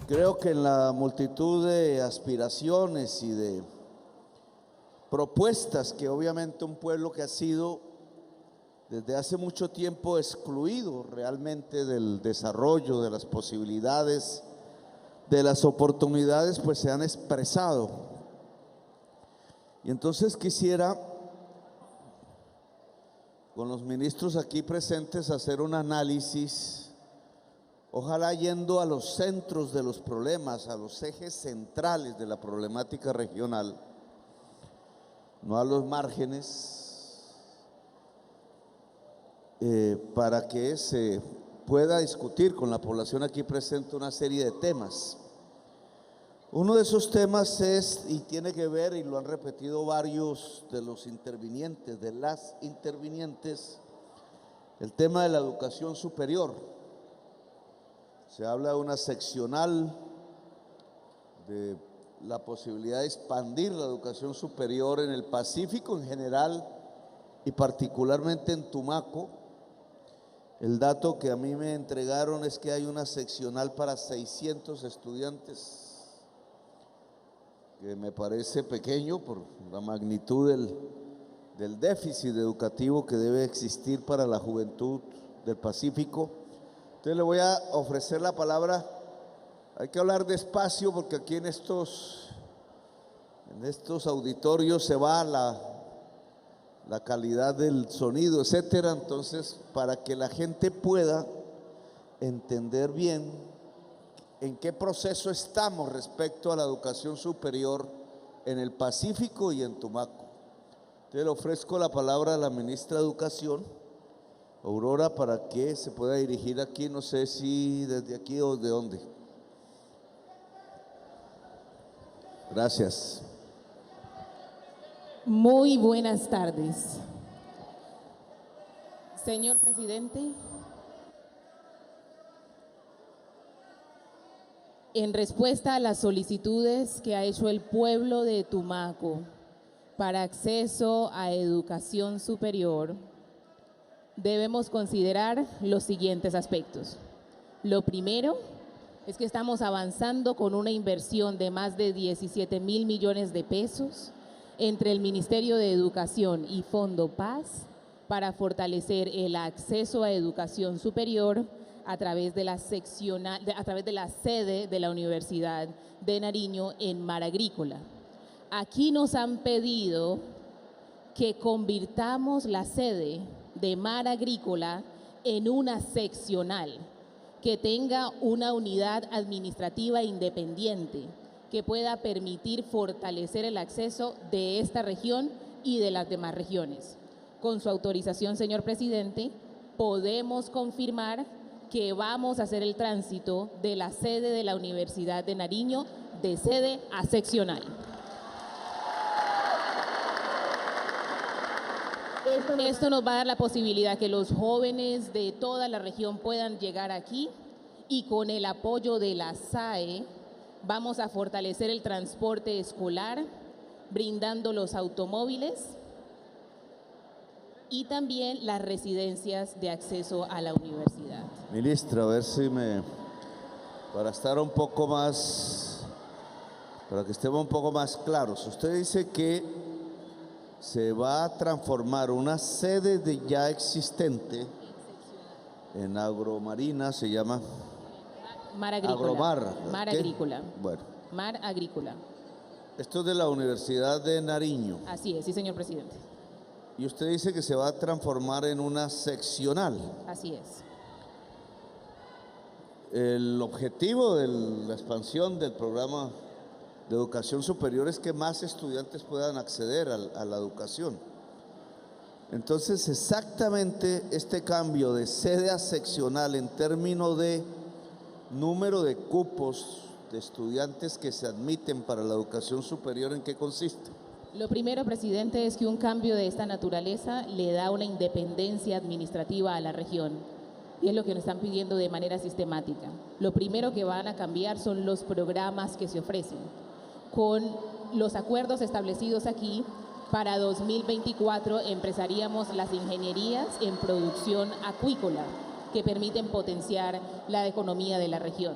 Creo que en la multitud de aspiraciones y de propuestas que obviamente un pueblo que ha sido desde hace mucho tiempo excluido realmente del desarrollo, de las posibilidades, de las oportunidades, pues se han expresado. Y entonces quisiera, con los ministros aquí presentes, hacer un análisis, ojalá yendo a los centros de los problemas, a los ejes centrales de la problemática regional, no a los márgenes, para que se pueda discutir con la población aquí presente una serie de temas. Uno de esos temas es, y tiene que ver, y lo han repetido varios de los intervinientes, de las intervinientes, el tema de la educación superior. Se habla de una seccional, de la posibilidad de expandir la educación superior en el Pacífico en general y particularmente en Tumaco. El dato que a mí me entregaron es que hay una seccional para 600 estudiantes, que me parece pequeño por la magnitud del déficit educativo que debe existir para la juventud del Pacífico. Entonces le voy a ofrecer la palabra. Hay que hablar despacio porque aquí en estos auditorios se va la calidad del sonido, etcétera. Entonces, para que la gente pueda entender bien en qué proceso estamos respecto a la educación superior en el Pacífico y en Tumaco. Entonces le ofrezco la palabra a la ministra de Educación, Aurora, para que se pueda dirigir aquí, no sé si desde aquí o de dónde. Gracias. Muy buenas tardes. Señor presidente, en respuesta a las solicitudes que ha hecho el pueblo de Tumaco para acceso a educación superior, debemos considerar los siguientes aspectos. Lo primero es que estamos avanzando con una inversión de más de 17.000 millones de pesos entre el Ministerio de Educación y Fondo Paz para fortalecer el acceso a educación superior a través de la sede de la Universidad de Nariño en Mar Agrícola. Aquí nos han pedido que convirtamos la sede de Mar Agrícola en una seccional, que tenga una unidad administrativa independiente, que pueda permitir fortalecer el acceso de esta región y de las demás regiones. Con su autorización, señor presidente, podemos confirmar que vamos a hacer el tránsito de la sede de la Universidad de Nariño de sede a seccional. Esto nos va a dar la posibilidad que los jóvenes de toda la región puedan llegar aquí, y con el apoyo de la SAE vamos a fortalecer el transporte escolar, brindando los automóviles y también las residencias de acceso a la universidad. Ministra, a ver si para estar un poco más, para que estemos un poco más claros. Usted dice que se va a transformar una sede de ya existente en Agromarina, se llama Mar Agrícola. Agromar. Mar ¿Qué? Agrícola. Bueno. Mar Agrícola. Esto es de la Universidad de Nariño. Así es, sí, señor presidente. Y usted dice que se va a transformar en una seccional. Así es. El objetivo de la expansión del programa de educación superior es que más estudiantes puedan acceder a la educación. Entonces, exactamente este cambio de sede a seccional en términos de número de cupos de estudiantes que se admiten para la educación superior, ¿en qué consiste? Lo primero, presidente, es que un cambio de esta naturaleza le da una independencia administrativa a la región, y es lo que nos están pidiendo de manera sistemática. Lo primero que van a cambiar son los programas que se ofrecen. Con los acuerdos establecidos aquí, para 2024 empezaríamos las ingenierías en producción acuícola, que permiten potenciar la economía de la región.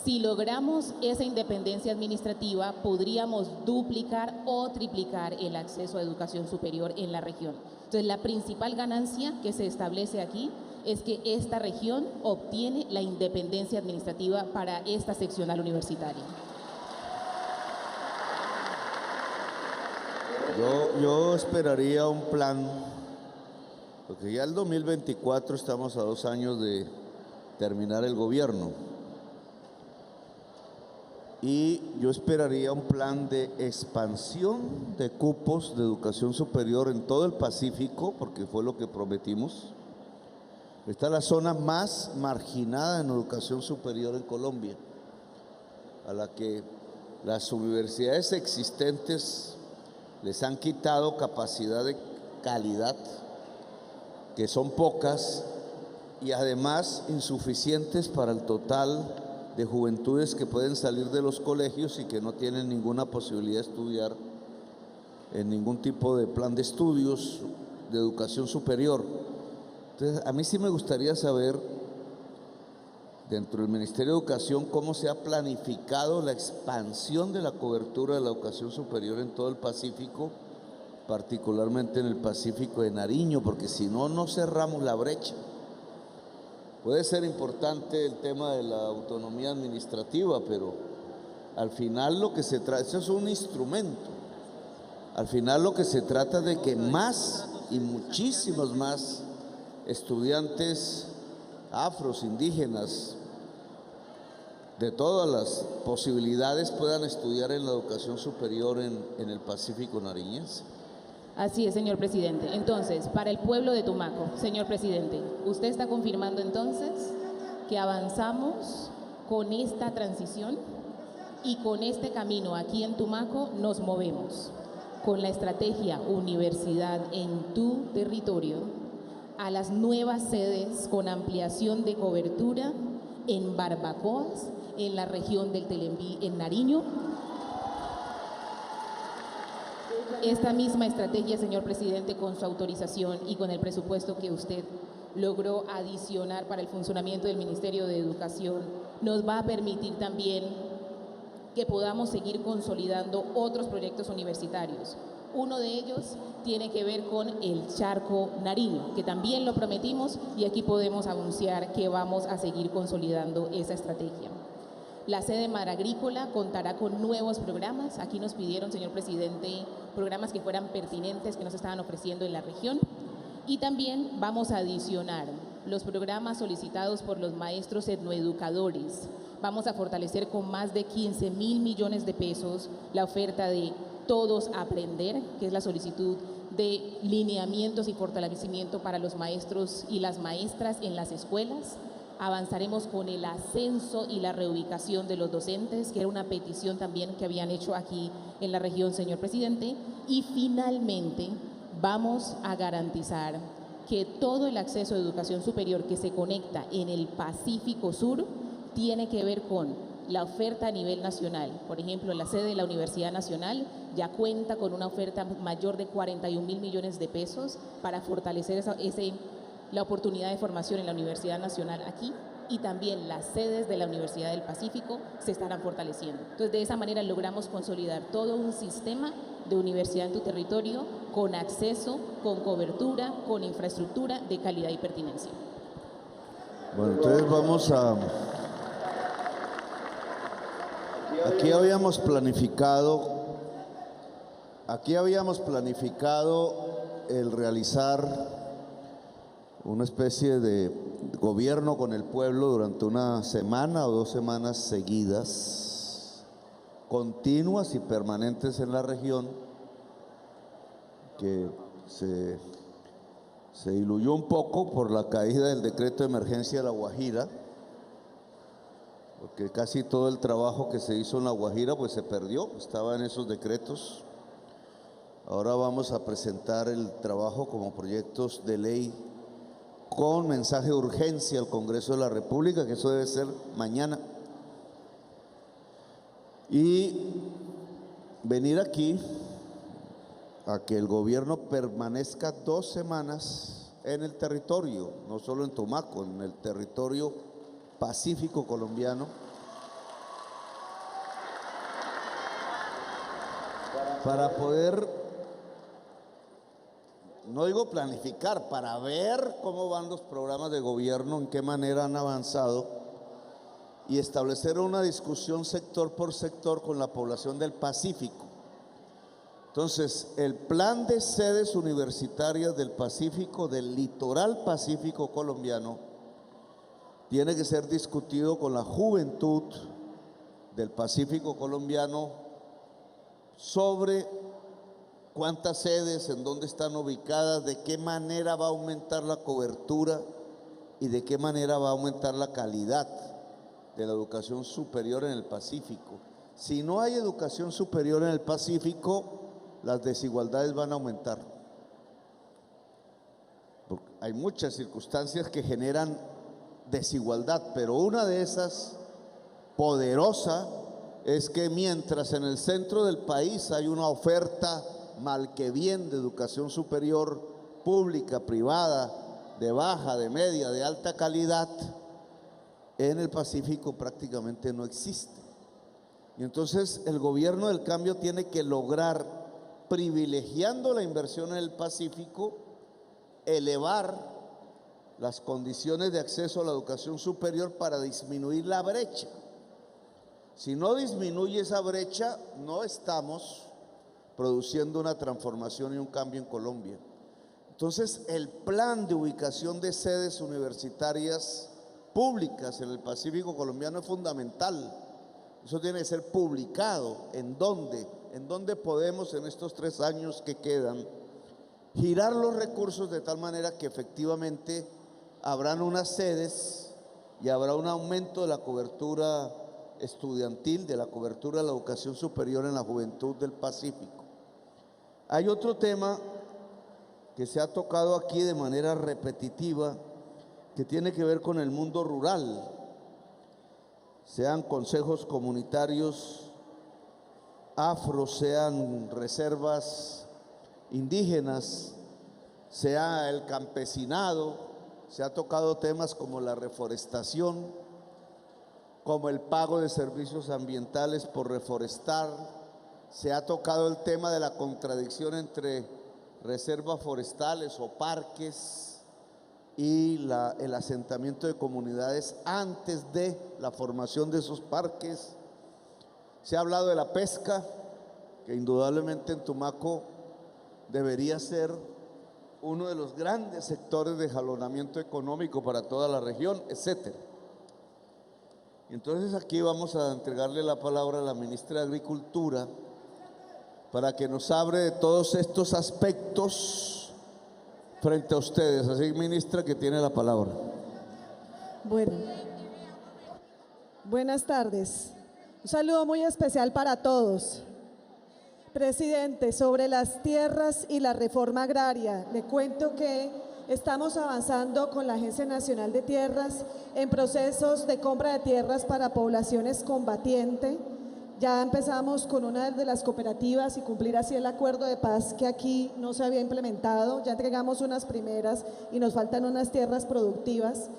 Si logramos esa independencia administrativa, podríamos duplicar o triplicar el acceso a educación superior en la región. Entonces, la principal ganancia que se establece aquí es que esta región obtiene la independencia administrativa para esta seccional universitaria. Yo esperaría un plan, porque ya el 2024 estamos a 2 años de terminar el gobierno. Y yo esperaría un plan de expansión de cupos de educación superior en todo el Pacífico, porque fue lo que prometimos. Esta es la zona más marginada en educación superior en Colombia, a la que las universidades existentes les han quitado capacidad de calidad, que son pocas, y además insuficientes para el total de juventudes que pueden salir de los colegios y que no tienen ninguna posibilidad de estudiar en ningún tipo de plan de estudios de educación superior. Entonces, a mí sí me gustaría saber, dentro del Ministerio de Educación, cómo se ha planificado la expansión de la cobertura de la educación superior en todo el Pacífico, particularmente en el Pacífico de Nariño, porque si no, no cerramos la brecha. Puede ser importante el tema de la autonomía administrativa, pero al final lo que se trata, eso es un instrumento, al final lo que se trata es de que más y muchísimos más estudiantes afros, indígenas, de todas las posibilidades puedan estudiar en la educación superior en el Pacífico nariñense. Así es, señor presidente. Entonces, para el pueblo de Tumaco, señor presidente, ¿usted está confirmando entonces que avanzamos con esta transición y con este camino aquí en Tumaco nos movemos con la estrategia Universidad en tu territorio a las nuevas sedes con ampliación de cobertura en Barbacoas, en la región del Telembí, en Nariño? Esta misma estrategia, señor presidente, con su autorización y con el presupuesto que usted logró adicionar para el funcionamiento del Ministerio de Educación, nos va a permitir también que podamos seguir consolidando otros proyectos universitarios. Uno de ellos tiene que ver con el Charco Nariño, que también lo prometimos y aquí podemos anunciar que vamos a seguir consolidando esa estrategia. La sede Mar Agrícola contará con nuevos programas. Aquí nos pidieron, señor presidente, programas que fueran pertinentes, que nos estaban ofreciendo en la región. Y también vamos a adicionar los programas solicitados por los maestros etnoeducadores. Vamos a fortalecer con más de 15.000 millones de pesos la oferta de Todos Aprender, que es la solicitud de lineamientos y fortalecimiento para los maestros y las maestras en las escuelas. Avanzaremos con el ascenso y la reubicación de los docentes, que era una petición también que habían hecho aquí en la región, señor presidente. Y finalmente vamos a garantizar que todo el acceso a educación superior que se conecta en el Pacífico Sur tiene que ver con la oferta a nivel nacional. Por ejemplo, la sede de la Universidad Nacional ya cuenta con una oferta mayor de 41.000 millones de pesos para fortalecer la oportunidad de formación en la Universidad Nacional aquí, y también las sedes de la Universidad del Pacífico se estarán fortaleciendo. Entonces, de esa manera logramos consolidar todo un sistema de universidad en tu territorio con acceso, con cobertura, con infraestructura de calidad y pertinencia. Bueno, entonces vamos a... Aquí habíamos planificado el realizar una especie de gobierno con el pueblo durante una semana o 2 semanas seguidas, continuas y permanentes en la región, que se diluyó un poco por la caída del decreto de emergencia de La Guajira, porque casi todo el trabajo que se hizo en La Guajira pues se perdió, estaba en esos decretos. Ahora vamos a presentar el trabajo como proyectos de ley con mensaje de urgencia al Congreso de la República, que eso debe ser mañana. Y venir aquí a que el gobierno permanezca 2 semanas en el territorio, no solo en Tumaco, en el territorio pacífico colombiano, para poder, no digo planificar, para ver cómo van los programas de gobierno, en qué manera han avanzado y establecer una discusión sector por sector con la población del Pacífico. Entonces, el plan de sedes universitarias del Pacífico, del litoral pacífico colombiano, tiene que ser discutido con la juventud del Pacífico colombiano sobre cuántas sedes, en dónde están ubicadas, de qué manera va a aumentar la cobertura y de qué manera va a aumentar la calidad de la educación superior en el Pacífico. Si no hay educación superior en el Pacífico, las desigualdades van a aumentar. Porque hay muchas circunstancias que generan desigualdad, pero una de esas, poderosa, es que mientras en el centro del país hay una oferta mal que bien de educación superior pública, privada, de baja, de media, de alta calidad, en el Pacífico prácticamente no existe. Y entonces el gobierno del cambio tiene que lograr, privilegiando la inversión en el Pacífico, elevar las condiciones de acceso a la educación superior para disminuir la brecha. Si no disminuye esa brecha, no estamos produciendo una transformación y un cambio en Colombia. Entonces, el plan de ubicación de sedes universitarias públicas en el Pacífico colombiano es fundamental. Eso tiene que ser publicado. ¿En dónde podemos en estos 3 años que quedan girar los recursos de tal manera que efectivamente habrán unas sedes y habrá un aumento de la cobertura estudiantil, de la cobertura de la educación superior en la juventud del Pacífico? Hay otro tema que se ha tocado aquí de manera repetitiva, que tiene que ver con el mundo rural, sean consejos comunitarios afro, sean reservas indígenas, sea el campesinado. Se ha tocado temas como la reforestación, como el pago de servicios ambientales por reforestar. Se ha tocado el tema de la contradicción entre reservas forestales o parques y el asentamiento de comunidades antes de la formación de esos parques. Se ha hablado de la pesca, que indudablemente en Tumaco debería ser uno de los grandes sectores de jalonamiento económico para toda la región, etcétera. Entonces aquí vamos a entregarle la palabra a la ministra de Agricultura para que nos hable de todos estos aspectos frente a ustedes. Así, ministra, que tiene la palabra. Bueno, buenas tardes. Un saludo muy especial para todos. Presidente, sobre las tierras y la reforma agraria, le cuento que estamos avanzando con la Agencia Nacional de Tierras en procesos de compra de tierras para poblaciones combatientes. Ya empezamos con una de las cooperativas y cumplir así el acuerdo de paz que aquí no se había implementado. Ya entregamos unas primeras y nos faltan unas tierras productivas.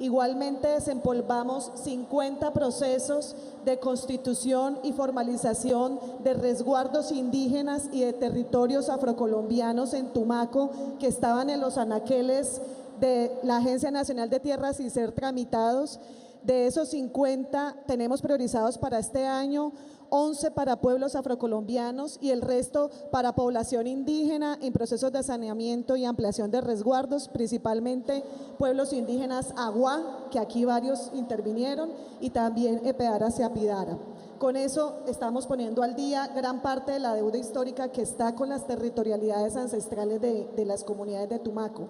Igualmente desempolvamos 50 procesos de constitución y formalización de resguardos indígenas y de territorios afrocolombianos en Tumaco que estaban en los anaqueles de la Agencia Nacional de Tierras sin ser tramitados. De esos 50 tenemos priorizados para este año 11 para pueblos afrocolombianos y el resto para población indígena en procesos de saneamiento y ampliación de resguardos, principalmente pueblos indígenas Aguá, que aquí varios intervinieron, y también Epeara Seapidara. Con eso estamos poniendo al día gran parte de la deuda histórica que está con las territorialidades ancestrales de las comunidades de Tumaco.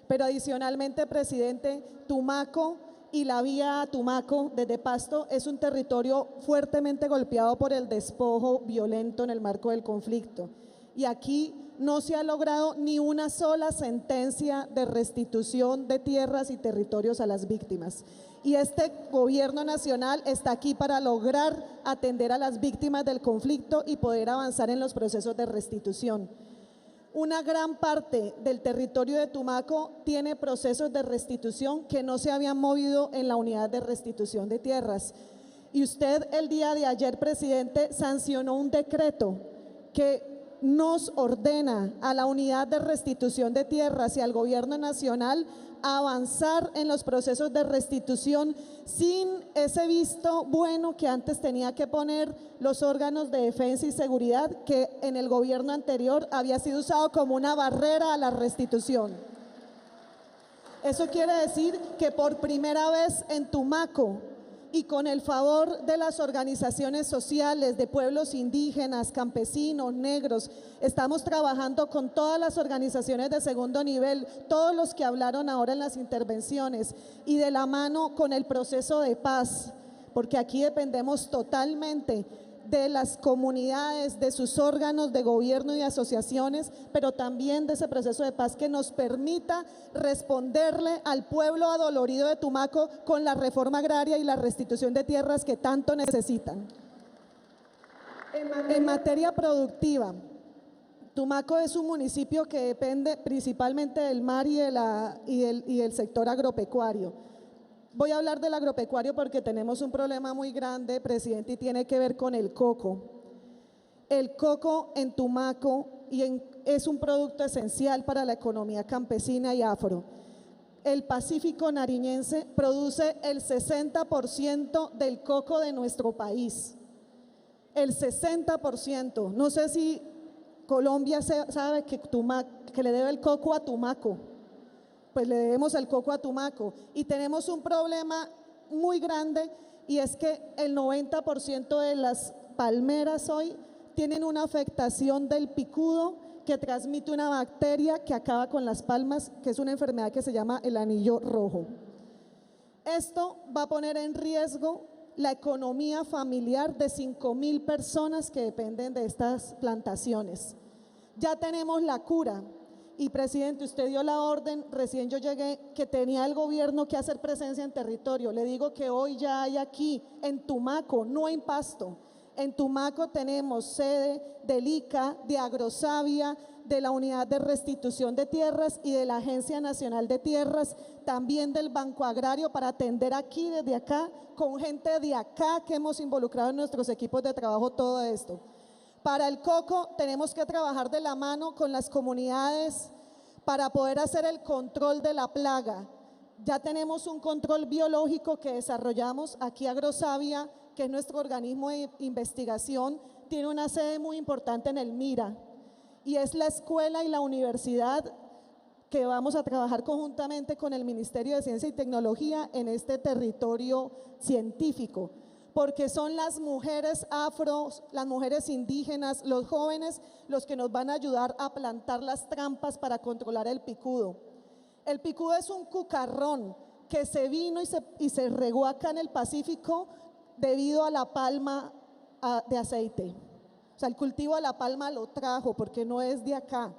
Pero adicionalmente, presidente, Tumaco y la vía a Tumaco desde Pasto es un territorio fuertemente golpeado por el despojo violento en el marco del conflicto. Y aquí no se ha logrado ni una sola sentencia de restitución de tierras y territorios a las víctimas. Y este gobierno nacional está aquí para lograr atender a las víctimas del conflicto y poder avanzar en los procesos de restitución. Una gran parte del territorio de Tumaco tiene procesos de restitución que no se habían movido en la unidad de restitución de tierras. Y usted el día de ayer, presidente, sancionó un decreto que nos ordena a la Unidad de Restitución de Tierras y al Gobierno Nacional avanzar en los procesos de restitución sin ese visto bueno que antes tenía que poner los órganos de defensa y seguridad, que en el gobierno anterior había sido usado como una barrera a la restitución. Eso quiere decir que por primera vez en Tumaco, y con el favor de las organizaciones sociales de pueblos indígenas, campesinos, negros, estamos trabajando con todas las organizaciones de segundo nivel, todos los que hablaron ahora en las intervenciones, y de la mano con el proceso de paz, porque aquí dependemos totalmente de las comunidades, de sus órganos de gobierno y asociaciones, pero también de ese proceso de paz que nos permita responderle al pueblo adolorido de Tumaco con la reforma agraria y la restitución de tierras que tanto necesitan. En materia productiva, Tumaco es un municipio que depende principalmente del mar y del sector agropecuario. Voy a hablar del agropecuario porque tenemos un problema muy grande, presidente, y tiene que ver con el coco. El coco en Tumaco es un producto esencial para la economía campesina y afro. El Pacífico nariñense produce el 60% del coco de nuestro país. El 60%. No sé si Colombia sabe que le debe el coco a Tumaco. Pues le debemos el coco a Tumaco y tenemos un problema muy grande, y es que el 90% de las palmeras hoy tienen una afectación del picudo que transmite una bacteria que acaba con las palmas, que es una enfermedad que se llama el anillo rojo. Esto va a poner en riesgo la economía familiar de 5.000 personas que dependen de estas plantaciones. Ya tenemos la cura. Y presidente, usted dio la orden, recién yo llegué, que tenía el gobierno que hacer presencia en territorio. Le digo que hoy ya hay aquí, en Tumaco, no en Pasto. En Tumaco tenemos sede del ICA, de Agrosavia, de la Unidad de Restitución de Tierras y de la Agencia Nacional de Tierras, también del Banco Agrario, para atender aquí, desde acá, con gente de acá que hemos involucrado en nuestros equipos de trabajo todo esto. Para el coco tenemos que trabajar de la mano con las comunidades para poder hacer el control de la plaga. Ya tenemos un control biológico que desarrollamos aquí. Agrosavia, que es nuestro organismo de investigación, tiene una sede muy importante en el Mira, y es la escuela y la universidad que vamos a trabajar conjuntamente con el Ministerio de Ciencia y Tecnología en este territorio científico, porque son las mujeres afros, las mujeres indígenas, los jóvenes, los que nos van a ayudar a plantar las trampas para controlar el picudo. El picudo es un cucarrón que se vino y se regó acá en el Pacífico debido a la palma de aceite. O sea, el cultivo de la palma lo trajo porque no es de acá,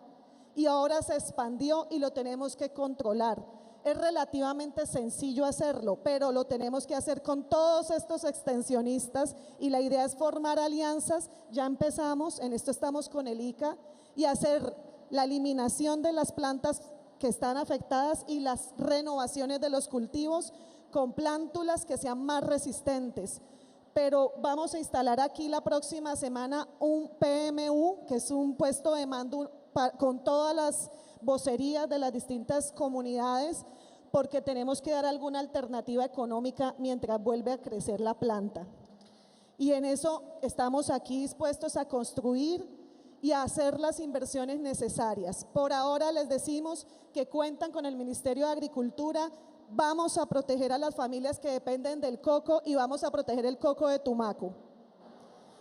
y ahora se expandió y lo tenemos que controlar. Es relativamente sencillo hacerlo, pero lo tenemos que hacer con todos estos extensionistas, y la idea es formar alianzas. Ya empezamos, en esto estamos con el ICA, y hacer la eliminación de las plantas que están afectadas y las renovaciones de los cultivos con plántulas que sean más resistentes. Pero vamos a instalar aquí la próxima semana un PMU, que es un puesto de mando con todas las vocerías de las distintas comunidades, porque tenemos que dar alguna alternativa económica mientras vuelve a crecer la planta. Y en eso estamos aquí dispuestos a construir y a hacer las inversiones necesarias. Por ahora les decimos que cuentan con el Ministerio de Agricultura. Vamos a proteger a las familias que dependen del coco y vamos a proteger el coco de Tumaco.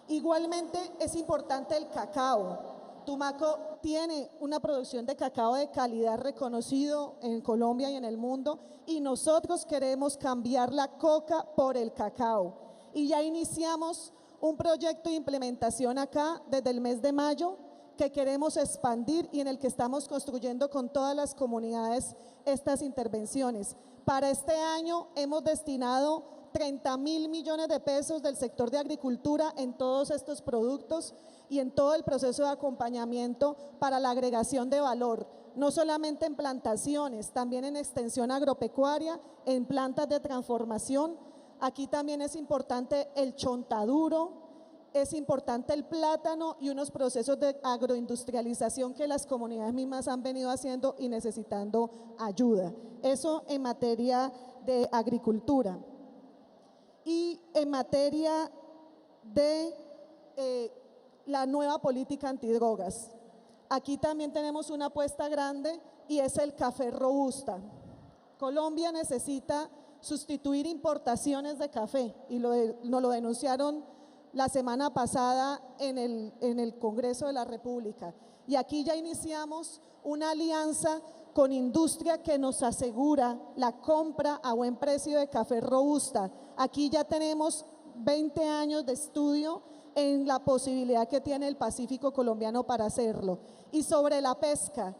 Igualmente es importante el cacao. Tumaco tiene una producción de cacao de calidad reconocido en Colombia y en el mundo, y nosotros queremos cambiar la coca por el cacao. Y ya iniciamos un proyecto de implementación acá desde el mes de mayo que queremos expandir y en el que estamos construyendo con todas las comunidades estas intervenciones. Para este año hemos destinado 30.000 millones de pesos del sector de agricultura en todos estos productos y en todo el proceso de acompañamiento para la agregación de valor, no solamente en plantaciones, también en extensión agropecuaria, en plantas de transformación. Aquí también es importante el chontaduro es importante el plátano y unos procesos de agroindustrialización que las comunidades mismas han venido haciendo y necesitando ayuda. Eso en materia de agricultura. Y en materia de la nueva política antidrogas. Aquí también tenemos una apuesta grande y es el café robusta. Colombia necesita sustituir importaciones de café y nos lo denunciaron la semana pasada en el Congreso de la República. Y aquí ya iniciamos una alianza con industria que nos asegura la compra a buen precio de café robusta. Aquí ya tenemos 20 años de estudio en la posibilidad que tiene el Pacífico colombiano para hacerlo. Y sobre la pesca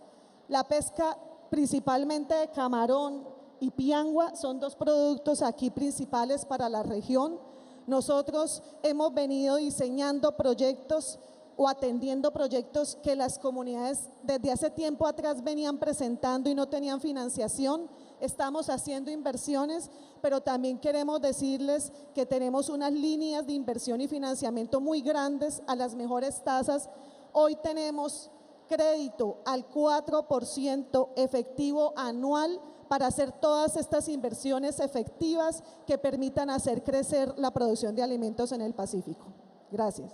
principalmente de camarón y piangua son dos productos aquí principales para la región. Nosotros hemos venido diseñando proyectos o atendiendo proyectos que las comunidades desde hace tiempo atrás venían presentando y no tenían financiación. Estamos haciendo inversiones, pero también queremos decirles que tenemos unas líneas de inversión y financiamiento muy grandes a las mejores tasas. Hoy tenemos crédito al 4% efectivo anual para hacer todas estas inversiones efectivas que permitan hacer crecer la producción de alimentos en el Pacífico. Gracias.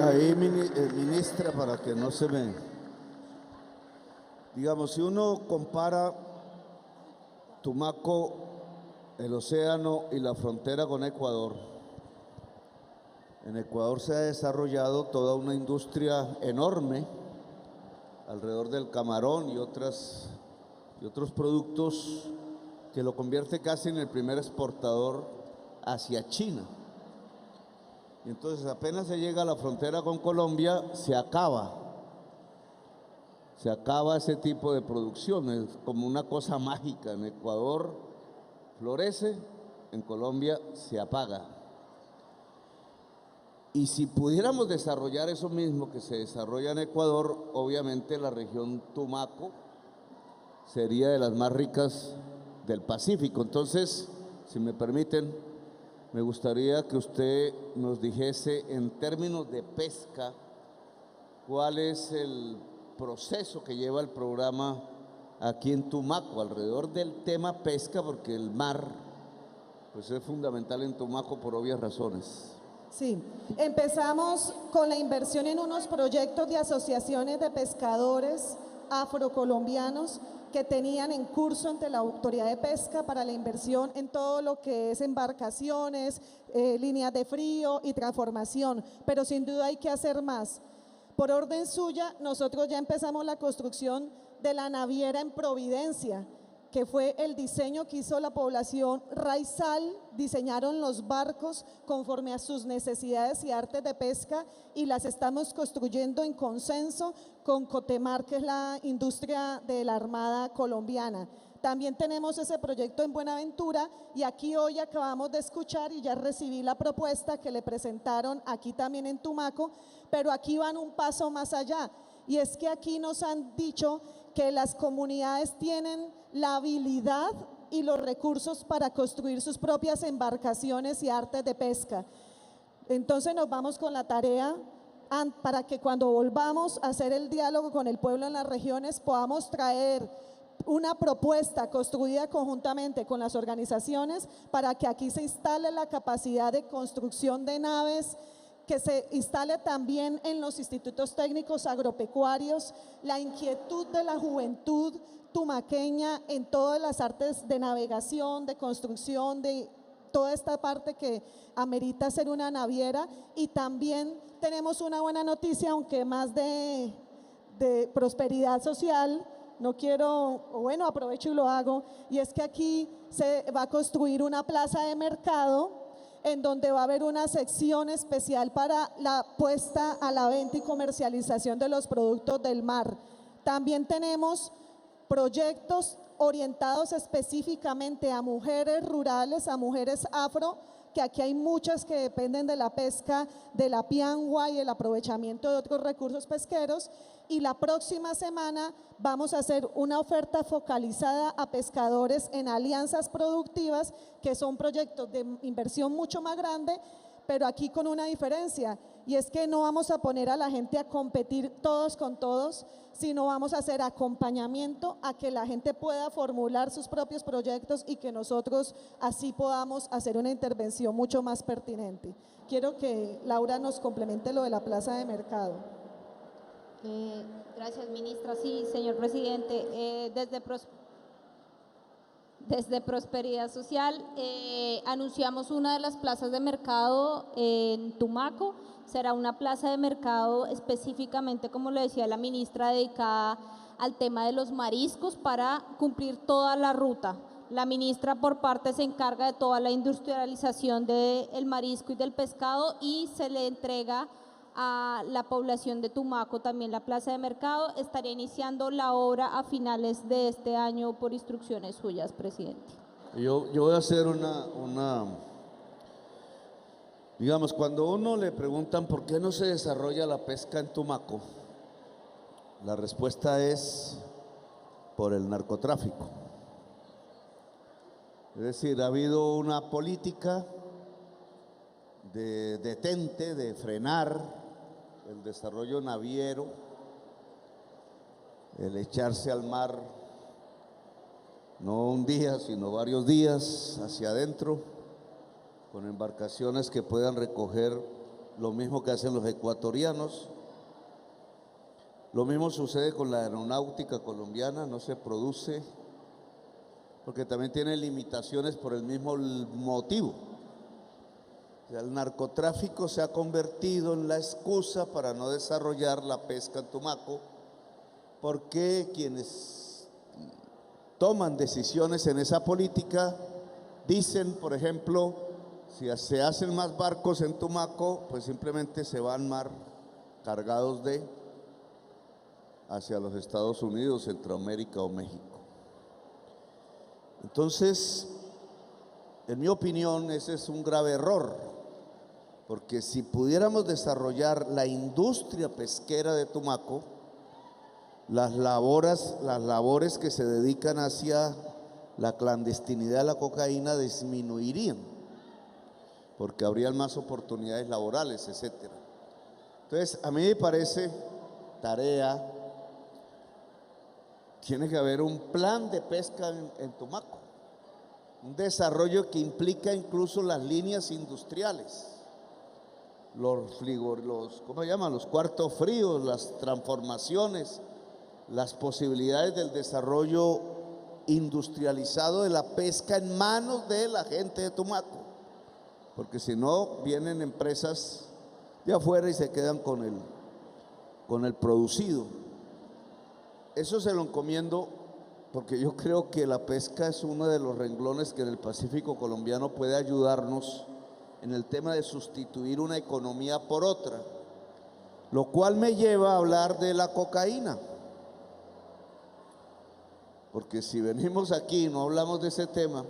Ahí, ministra, para que no se me… Digamos, si uno compara Tumaco, el océano y la frontera con Ecuador, en Ecuador se ha desarrollado toda una industria enorme alrededor del camarón y otros productos que lo convierte casi en el primer exportador hacia China. Y entonces apenas se llega a la frontera con Colombia, se acaba ese tipo de producción, es como una cosa mágica. En Ecuador florece, en Colombia se apaga. Y si pudiéramos desarrollar eso mismo que se desarrolla en Ecuador, obviamente la región Tumaco sería de las más ricas del Pacífico. Entonces, si me permiten, me gustaría que usted nos dijese en términos de pesca, cuál es el proceso que lleva el programa aquí en Tumaco alrededor del tema pesca, porque el mar pues es fundamental en Tumaco por obvias razones. Sí, empezamos con la inversión en unos proyectos de asociaciones de pescadores afrocolombianos que tenían en curso ante la Autoridad de Pesca para la inversión en todo lo que es embarcaciones, líneas de frío y transformación, pero sin duda hay que hacer más. Por orden suya, nosotros ya empezamos la construcción de la naviera en Providencia, que fue el diseño que hizo la población raizal, diseñaron los barcos conforme a sus necesidades y artes de pesca y las estamos construyendo en consenso con Cotemar, que es la industria de la Armada colombiana. También tenemos ese proyecto en Buenaventura y aquí hoy acabamos de escuchar y ya recibí la propuesta que le presentaron aquí también en Tumaco, pero aquí van un paso más allá y es que aquí nos han dicho que las comunidades tienen la habilidad y los recursos para construir sus propias embarcaciones y artes de pesca. Entonces nos vamos con la tarea para que cuando volvamos a hacer el diálogo con el pueblo en las regiones podamos traer una propuesta construida conjuntamente con las organizaciones para que aquí se instale la capacidad de construcción de naves, que se instale también en los institutos técnicos agropecuarios la inquietud de la juventud tumaqueña en todas las artes de navegación, de construcción, de toda esta parte que amerita ser una naviera. Y también tenemos una buena noticia, aunque más de prosperidad social, no quiero, bueno, aprovecho y lo hago, y es que aquí se va a construir una plaza de mercado en donde va a haber una sección especial para la puesta a la venta y comercialización de los productos del mar. También tenemos proyectos orientados específicamente a mujeres rurales, a mujeres afro, que aquí hay muchas que dependen de la pesca, de la piangua y el aprovechamiento de otros recursos pesqueros. Y la próxima semana vamos a hacer una oferta focalizada a pescadores en alianzas productivas, que son proyectos de inversión mucho más grande, pero aquí con una diferencia, y es que no vamos a poner a la gente a competir todos con todos, sino vamos a hacer acompañamiento a que la gente pueda formular sus propios proyectos y que nosotros así podamos hacer una intervención mucho más pertinente. Quiero que Laura nos complemente lo de la plaza de mercado. Gracias, ministra. Sí, señor presidente, desde Prosperidad Social anunciamos una de las plazas de mercado en Tumaco. Será una plaza de mercado específicamente, como lo decía la ministra, dedicada al tema de los mariscos para cumplir toda la ruta. La ministra por parte se encarga de toda la industrialización del marisco y del pescado y se le entrega a la población de Tumaco también la plaza de mercado. Estaría iniciando la obra a finales de este año por instrucciones suyas, presidente. Yo voy a hacer digamos, cuando uno le preguntan por qué no se desarrolla la pesca en Tumaco, la respuesta es por el narcotráfico. Es decir, ha habido una política de detente, de frenar el desarrollo naviero, el echarse al mar no un día, sino varios días hacia adentro, con embarcaciones que puedan recoger lo mismo que hacen los ecuatorianos. Lo mismo sucede con la aeronáutica colombiana, no se produce, porque también tiene limitaciones por el mismo motivo. O sea, el narcotráfico se ha convertido en la excusa para no desarrollar la pesca en Tumaco, porque quienes toman decisiones en esa política dicen, por ejemplo, si se hacen más barcos en Tumaco, pues simplemente se van mar cargados hacia los Estados Unidos, Centroamérica o México. Entonces, en mi opinión, ese es un grave error, porque si pudiéramos desarrollar la industria pesquera de Tumaco, las labores que se dedican hacia la clandestinidad de la cocaína disminuirían, porque habrían más oportunidades laborales, etcétera. Entonces, a mí me parece tarea, tiene que haber un plan de pesca en Tumaco, un desarrollo que implica incluso las líneas industriales, ¿cómo se llaman? Los cuartos fríos, las transformaciones, las posibilidades del desarrollo industrializado de la pesca en manos de la gente de Tumaco, porque si no vienen empresas de afuera y se quedan con el producido. Eso se lo encomiendo porque yo creo que la pesca es uno de los renglones que en el Pacífico colombiano puede ayudarnos en el tema de sustituir una economía por otra, lo cual me lleva a hablar de la cocaína. Porque si venimos aquí y no hablamos de ese tema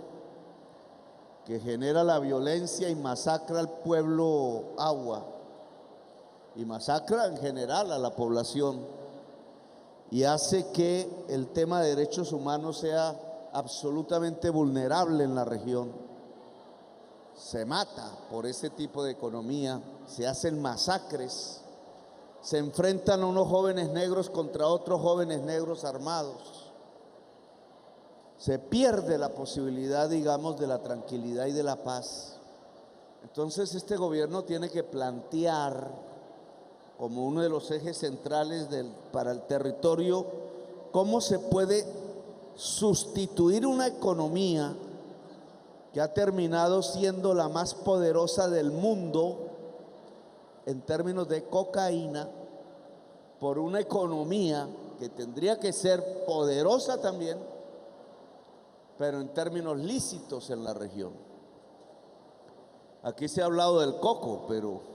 que genera la violencia y masacra al pueblo agua y masacra en general a la población y hace que el tema de derechos humanos sea absolutamente vulnerable en la región, se mata por ese tipo de economía, se hacen masacres, se enfrentan a unos jóvenes negros contra otros jóvenes negros armados. Se pierde la posibilidad, digamos, de la tranquilidad y de la paz. Entonces este gobierno tiene que plantear como uno de los ejes centrales para el territorio cómo se puede sustituir una economía que ha terminado siendo la más poderosa del mundo en términos de cocaína por una economía que tendría que ser poderosa también, pero en términos lícitos en la región. Aquí se ha hablado del coco, pero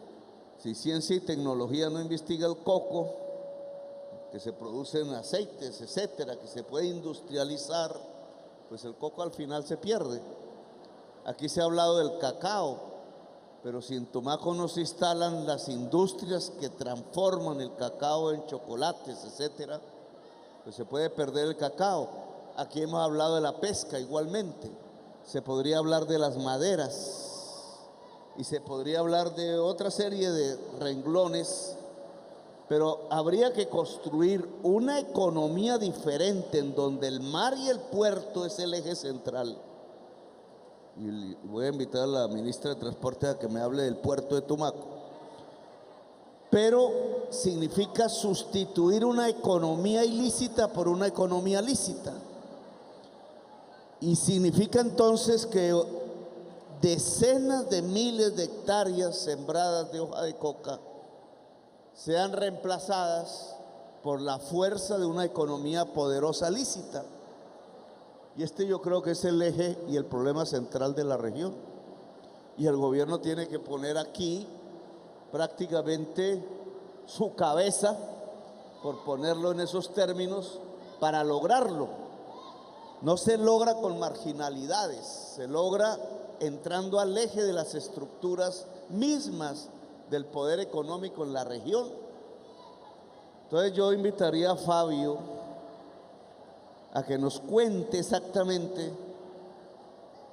si ciencia y tecnología no investiga el coco, que se producen aceites, etcétera, que se puede industrializar, pues el coco al final se pierde. Aquí se ha hablado del cacao, pero si en Tumaco no se instalan las industrias que transforman el cacao en chocolates, etcétera, pues se puede perder el cacao. Aquí hemos hablado de la pesca igualmente. Se podría hablar de las maderas, y se podría hablar de otra serie de renglones, pero habría que construir una economía diferente en donde el mar y el puerto es el eje central. Y voy a invitar a la ministra de Transporte a que me hable del puerto de Tumaco. Pero significa sustituir una economía ilícita por una economía lícita. Y significa entonces que decenas de miles de hectáreas sembradas de hoja de coca sean reemplazadas por la fuerza de una economía poderosa lícita. Y yo creo que es el eje y el problema central de la región. Y el gobierno tiene que poner aquí prácticamente su cabeza, por ponerlo en esos términos, para lograrlo. No se logra con marginalidades, se logra entrando al eje de las estructuras mismas del poder económico en la región. Entonces yo invitaría a Fabio a que nos cuente exactamente,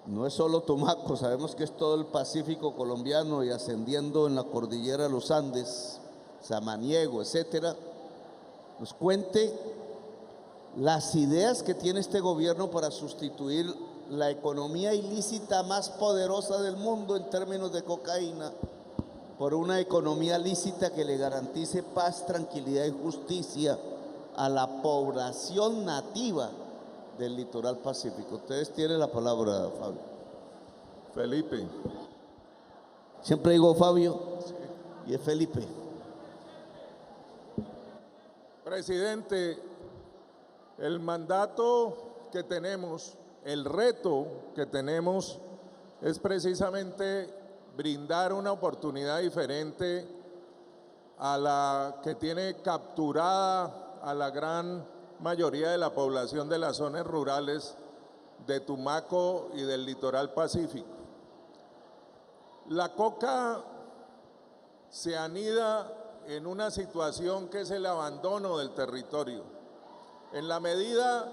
no es solo Tumaco, sabemos que es todo el Pacífico colombiano y ascendiendo en la cordillera de los Andes, Samaniego, etcétera, nos cuente las ideas que tiene este gobierno para sustituir la economía ilícita más poderosa del mundo en términos de cocaína por una economía lícita que le garantice paz, tranquilidad y justicia a la población nativa del litoral pacífico. Ustedes tienen la palabra, Fabio. Felipe. Siempre digo Fabio, sí, y es Felipe. Presidente, el mandato que tenemos, el reto que tenemos es precisamente brindar una oportunidad diferente a la que tiene capturada a la gran mayoría de la población de las zonas rurales de Tumaco y del litoral pacífico. La coca se anida en una situación que es el abandono del territorio. En la medida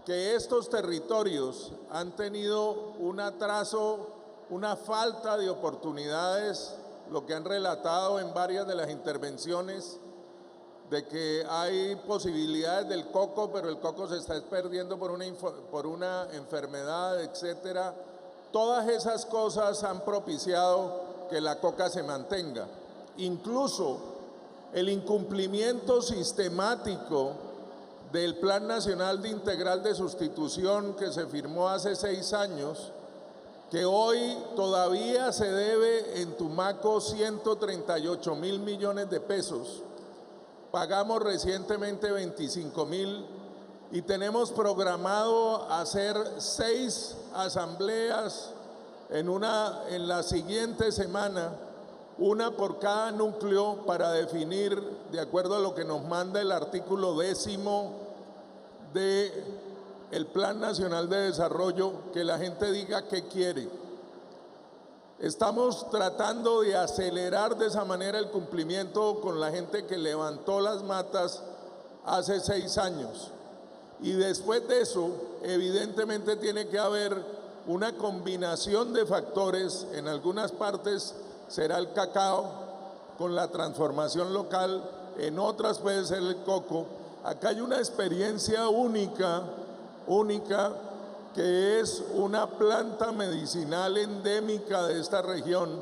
que estos territorios han tenido un atraso, una falta de oportunidades, lo que han relatado en varias de las intervenciones, de que hay posibilidades del coco, pero el coco se está perdiendo por una enfermedad, etcétera. Todas esas cosas han propiciado que la coca se mantenga. Incluso el incumplimiento sistemático del Plan Nacional de Integral de Sustitución que se firmó hace 6 años, que hoy todavía se debe en Tumaco 138.000 millones de pesos. Pagamos recientemente 25.000 y tenemos programado hacer 6 asambleas en la siguiente semana, una por cada núcleo, para definir, de acuerdo a lo que nos manda el artículo 10º del Plan Nacional de Desarrollo, que la gente diga qué quiere. Estamos tratando de acelerar de esa manera el cumplimiento con la gente que levantó las matas hace 6 años. Y después de eso, evidentemente tiene que haber una combinación de factores. En algunas partes será el cacao con la transformación local, en otras puede ser el coco. Acá hay una experiencia única, que es una planta medicinal endémica de esta región,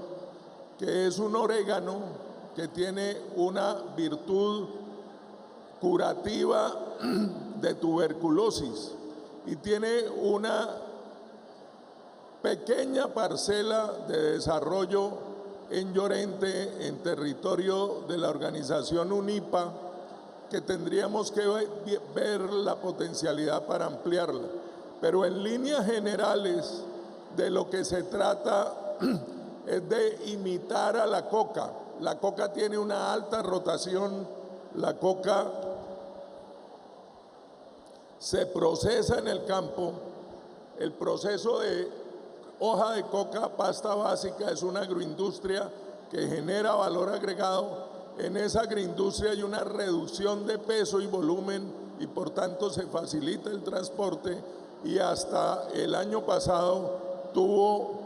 que es un orégano que tiene una virtud curativa de tuberculosis y tiene una pequeña parcela de desarrollo en Llorente, en territorio de la organización UNIPA, que tendríamos que ver la potencialidad para ampliarla. Pero en líneas generales de lo que se trata es de imitar a la coca. La coca tiene una alta rotación, la coca se procesa en el campo. El proceso de hoja de coca, pasta básica, es una agroindustria que genera valor agregado. En esa agroindustria hay una reducción de peso y volumen y por tanto se facilita el transporte, y hasta el año pasado tuvo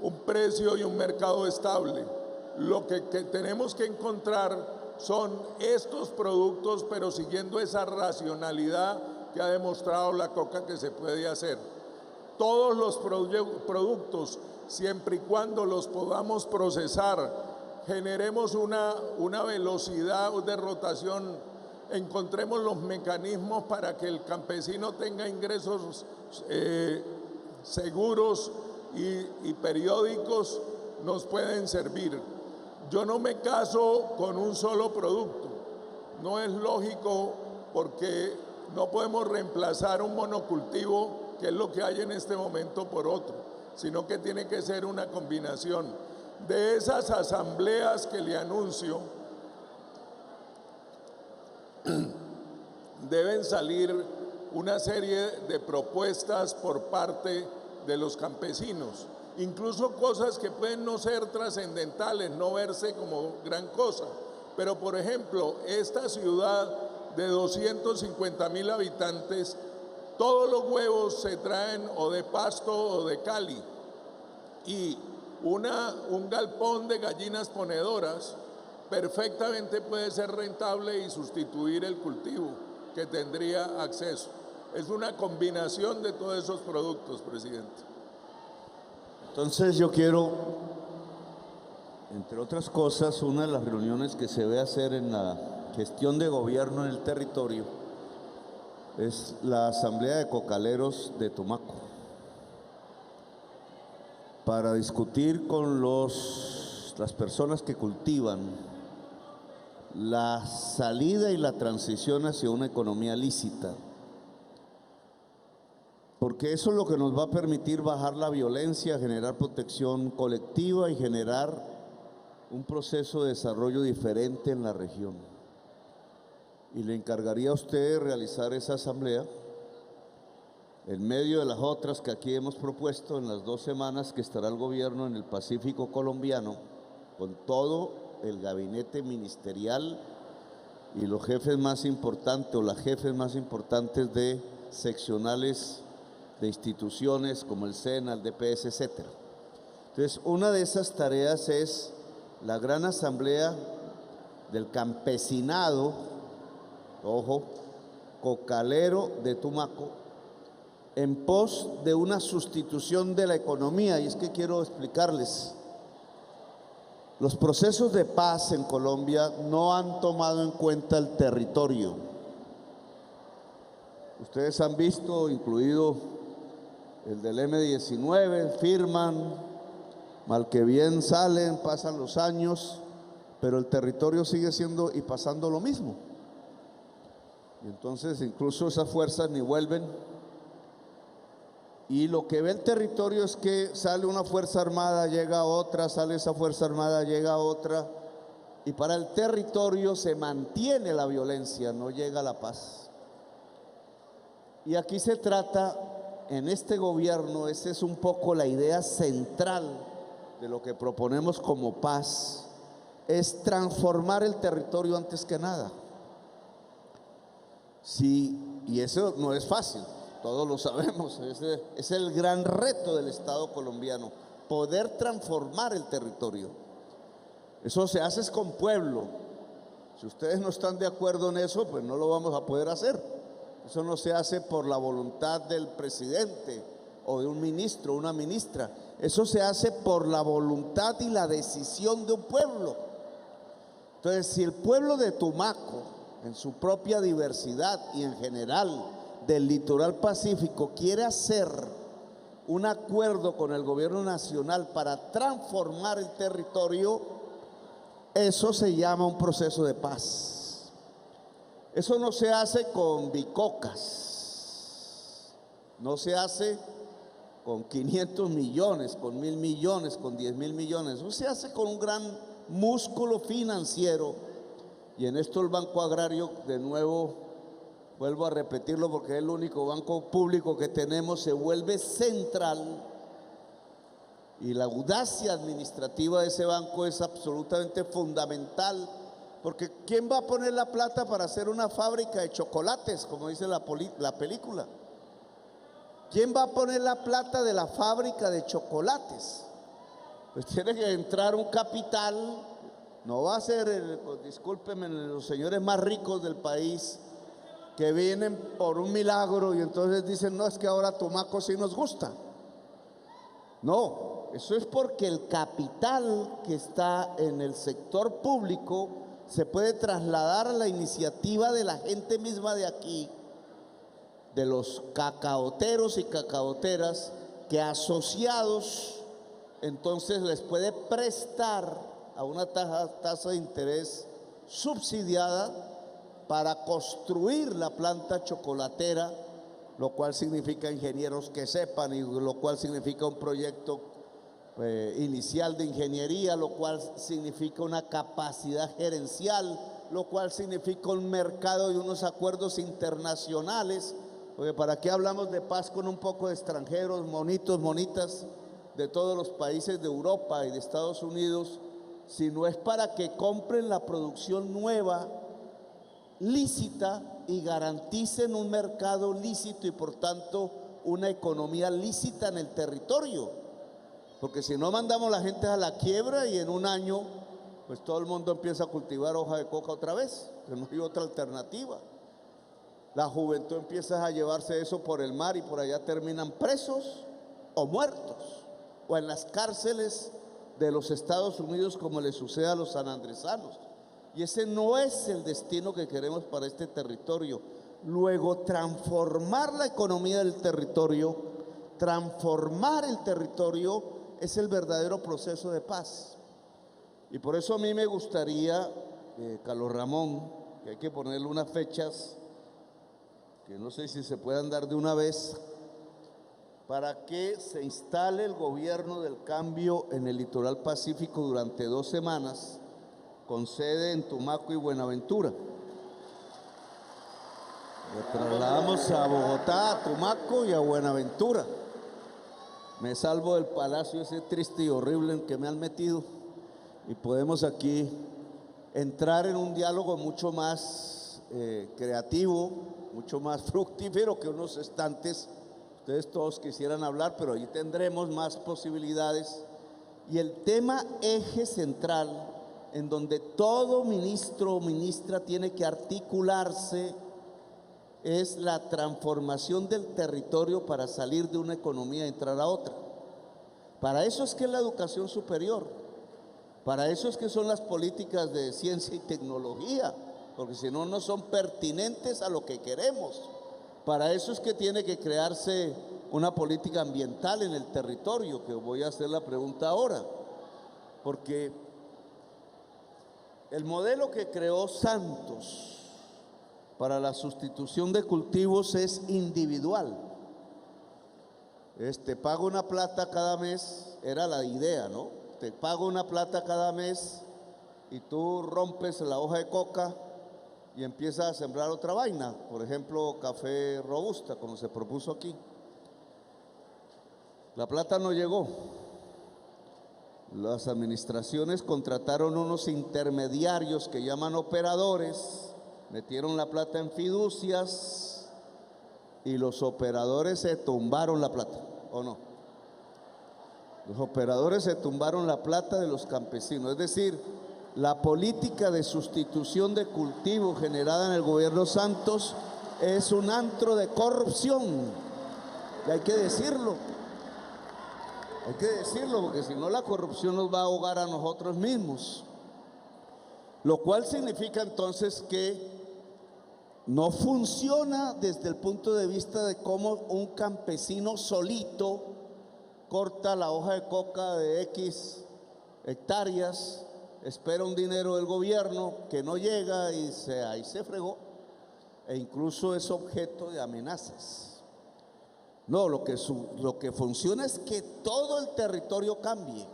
un precio y un mercado estable. Lo que tenemos que encontrar son estos productos, pero siguiendo esa racionalidad que ha demostrado la coca que se puede hacer. Todos los productos, siempre y cuando los podamos procesar, generemos una velocidad de rotación, encontremos los mecanismos para que el campesino tenga ingresos seguros y periódicos, nos pueden servir. Yo no me caso con un solo producto, no es lógico, porque no podemos reemplazar un monocultivo, que es lo que hay en este momento, por otro, sino que tiene que ser una combinación. De esas asambleas que le anuncio, deben salir una serie de propuestas por parte de los campesinos, incluso cosas que pueden no ser trascendentales, no verse como gran cosa, pero por ejemplo, esta ciudad de 250,000 habitantes, todos los huevos se traen o de Pasto o de Cali, y un galpón de gallinas ponedoras perfectamente puede ser rentable y sustituir el cultivo que tendría acceso. Es una combinación de todos esos productos, presidente. Entonces yo quiero, entre otras cosas, una de las reuniones que se ve hacer en la gestión de gobierno en el territorio es la Asamblea de Cocaleros de Tumaco, para discutir con las personas que cultivan la salida y la transición hacia una economía lícita, porque eso es lo que nos va a permitir bajar la violencia, generar protección colectiva y generar un proceso de desarrollo diferente en la región. Y le encargaría a usted realizar esa asamblea en medio de las otras que aquí hemos propuesto en las 2 semanas que estará el gobierno en el Pacífico colombiano, con todo el gabinete ministerial y los jefes más importantes o las jefes más importantes de seccionales de instituciones como el SENA, el DPS, etcétera. Entonces, una de esas tareas es la gran asamblea del campesinado, ojo, cocalero de Tumaco, en pos de una sustitución de la economía. Y es que quiero explicarles, los procesos de paz en Colombia no han tomado en cuenta el territorio. Ustedes han visto, incluido el del M-19, firman, mal que bien salen, pasan los años, pero el territorio sigue siendo y pasando lo mismo. Y entonces incluso esas fuerzas ni vuelven. Y lo que ve el territorio es que sale una fuerza armada, llega otra, sale esa fuerza armada, llega otra. Y para el territorio se mantiene la violencia, no llega la paz. Y aquí se trata, en este gobierno, esa es un poco la idea central de lo que proponemos como paz, es transformar el territorio antes que nada. Sí, y eso no es fácil, todos lo sabemos, es el gran reto del Estado colombiano, poder transformar el territorio. Eso se hace con pueblo. Si ustedes no están de acuerdo en eso, pues no lo vamos a poder hacer. Eso no se hace por la voluntad del presidente o de un ministro o una ministra. Eso se hace por la voluntad y la decisión de un pueblo. Entonces, si el pueblo de Tumaco, en su propia diversidad y en general del litoral pacífico, quiere hacer un acuerdo con el gobierno nacional para transformar el territorio, eso se llama un proceso de paz. Eso no se hace con bicocas, no se hace con 500 millones, con 1.000 millones, con 10.000 millones. Eso se hace con un gran músculo financiero. Y en esto el Banco Agrario, de nuevo, vuelvo a repetirlo porque es el único banco público que tenemos, se vuelve central. Y la audacia administrativa de ese banco es absolutamente fundamental, porque ¿quién va a poner la plata para hacer una fábrica de chocolates, como dice la película? ¿Quién va a poner la plata de la fábrica de chocolates? pues tiene que entrar un capital, no va a ser, discúlpenme, los señores más ricos del país que vienen por un milagro y entonces dicen, no, es que ahora Tumaco sí nos gusta. No, eso es porque el capital que está en el sector público se puede trasladar a la iniciativa de la gente misma de aquí, de los cacaoteros y cacaoteras, que asociados entonces les puede prestar a una tasa de interés subsidiada para construir la planta chocolatera, lo cual significa ingenieros que sepan, y lo cual significa un proyecto inicial de ingeniería, lo cual significa una capacidad gerencial, lo cual significa un mercado y unos acuerdos internacionales, porque ¿para qué hablamos de paz con un poco de extranjeros, monitos, monitas, de todos los países de Europa y de Estados Unidos, si no es para que compren la producción nueva, lícita, y garanticen un mercado lícito y por tanto una economía lícita en el territorio? Porque si no, mandamos a la gente a la quiebra y en un año pues todo el mundo empieza a cultivar hoja de coca otra vez, que no hay otra alternativa. La juventud empieza a llevarse eso por el mar y por allá terminan presos o muertos o en las cárceles de los Estados Unidos, como le sucede a los sanandresanos. Y ese no es el destino que queremos para este territorio. Luego, transformar la economía del territorio, transformar el territorio, es el verdadero proceso de paz. Y por eso a mí me gustaría, Carlos Ramón, que hay que ponerle unas fechas, que no sé si se puedan dar de una vez, para que se instale el gobierno del cambio en el litoral pacífico durante 2 semanas, con sede en Tumaco y Buenaventura. Lo trasladamos a Bogotá, a Tumaco y a Buenaventura. Me salvo del palacio ese triste y horrible en que me han metido y podemos aquí entrar en un diálogo mucho más creativo, mucho más fructífero que unos estantes. Ustedes todos quisieran hablar, pero ahí tendremos más posibilidades. Y el tema eje central, en donde todo ministro o ministra tiene que articularse, es la transformación del territorio para salir de una economía y entrar a otra. Para eso es que es la educación superior, para eso es que son las políticas de ciencia y tecnología, porque si no, no son pertinentes a lo que queremos. Para eso es que tiene que crearse una política ambiental en el territorio, que voy a hacer la pregunta ahora, porque el modelo que creó Santos para la sustitución de cultivos es individual. Te pago una plata cada mes, era la idea, ¿no? Te pago una plata cada mes y tú rompes la hoja de coca y empiezas a sembrar otra vaina, por ejemplo, café robusta, como se propuso aquí. La plata no llegó. Las administraciones contrataron unos intermediarios que llaman operadores, metieron la plata en fiducias y los operadores se tumbaron la plata, ¿o no? Los operadores se tumbaron la plata de los campesinos, es decir, la política de sustitución de cultivo generada en el gobierno Santos es un antro de corrupción, y hay que decirlo. Hay que decirlo, porque si no la corrupción nos va a ahogar a nosotros mismos. Lo cual significa entonces que no funciona desde el punto de vista de cómo un campesino solito corta la hoja de coca de X hectáreas, espera un dinero del gobierno que no llega y ahí se fregó, e incluso es objeto de amenazas. No, lo que funciona es que todo el territorio cambie,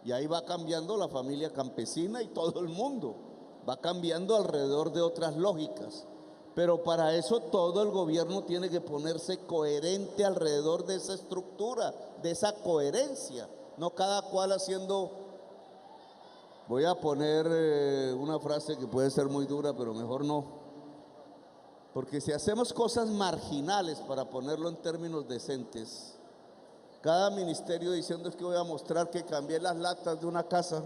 y ahí va cambiando la familia campesina y todo el mundo va cambiando alrededor de otras lógicas, pero para eso todo el gobierno tiene que ponerse coherente alrededor de esa estructura, de esa coherencia, no cada cual haciendo. Voy a poner una frase que puede ser muy dura, pero mejor no. Porque si hacemos cosas marginales, para ponerlo en términos decentes, cada ministerio diciendo es que voy a mostrar que cambié las latas de una casa.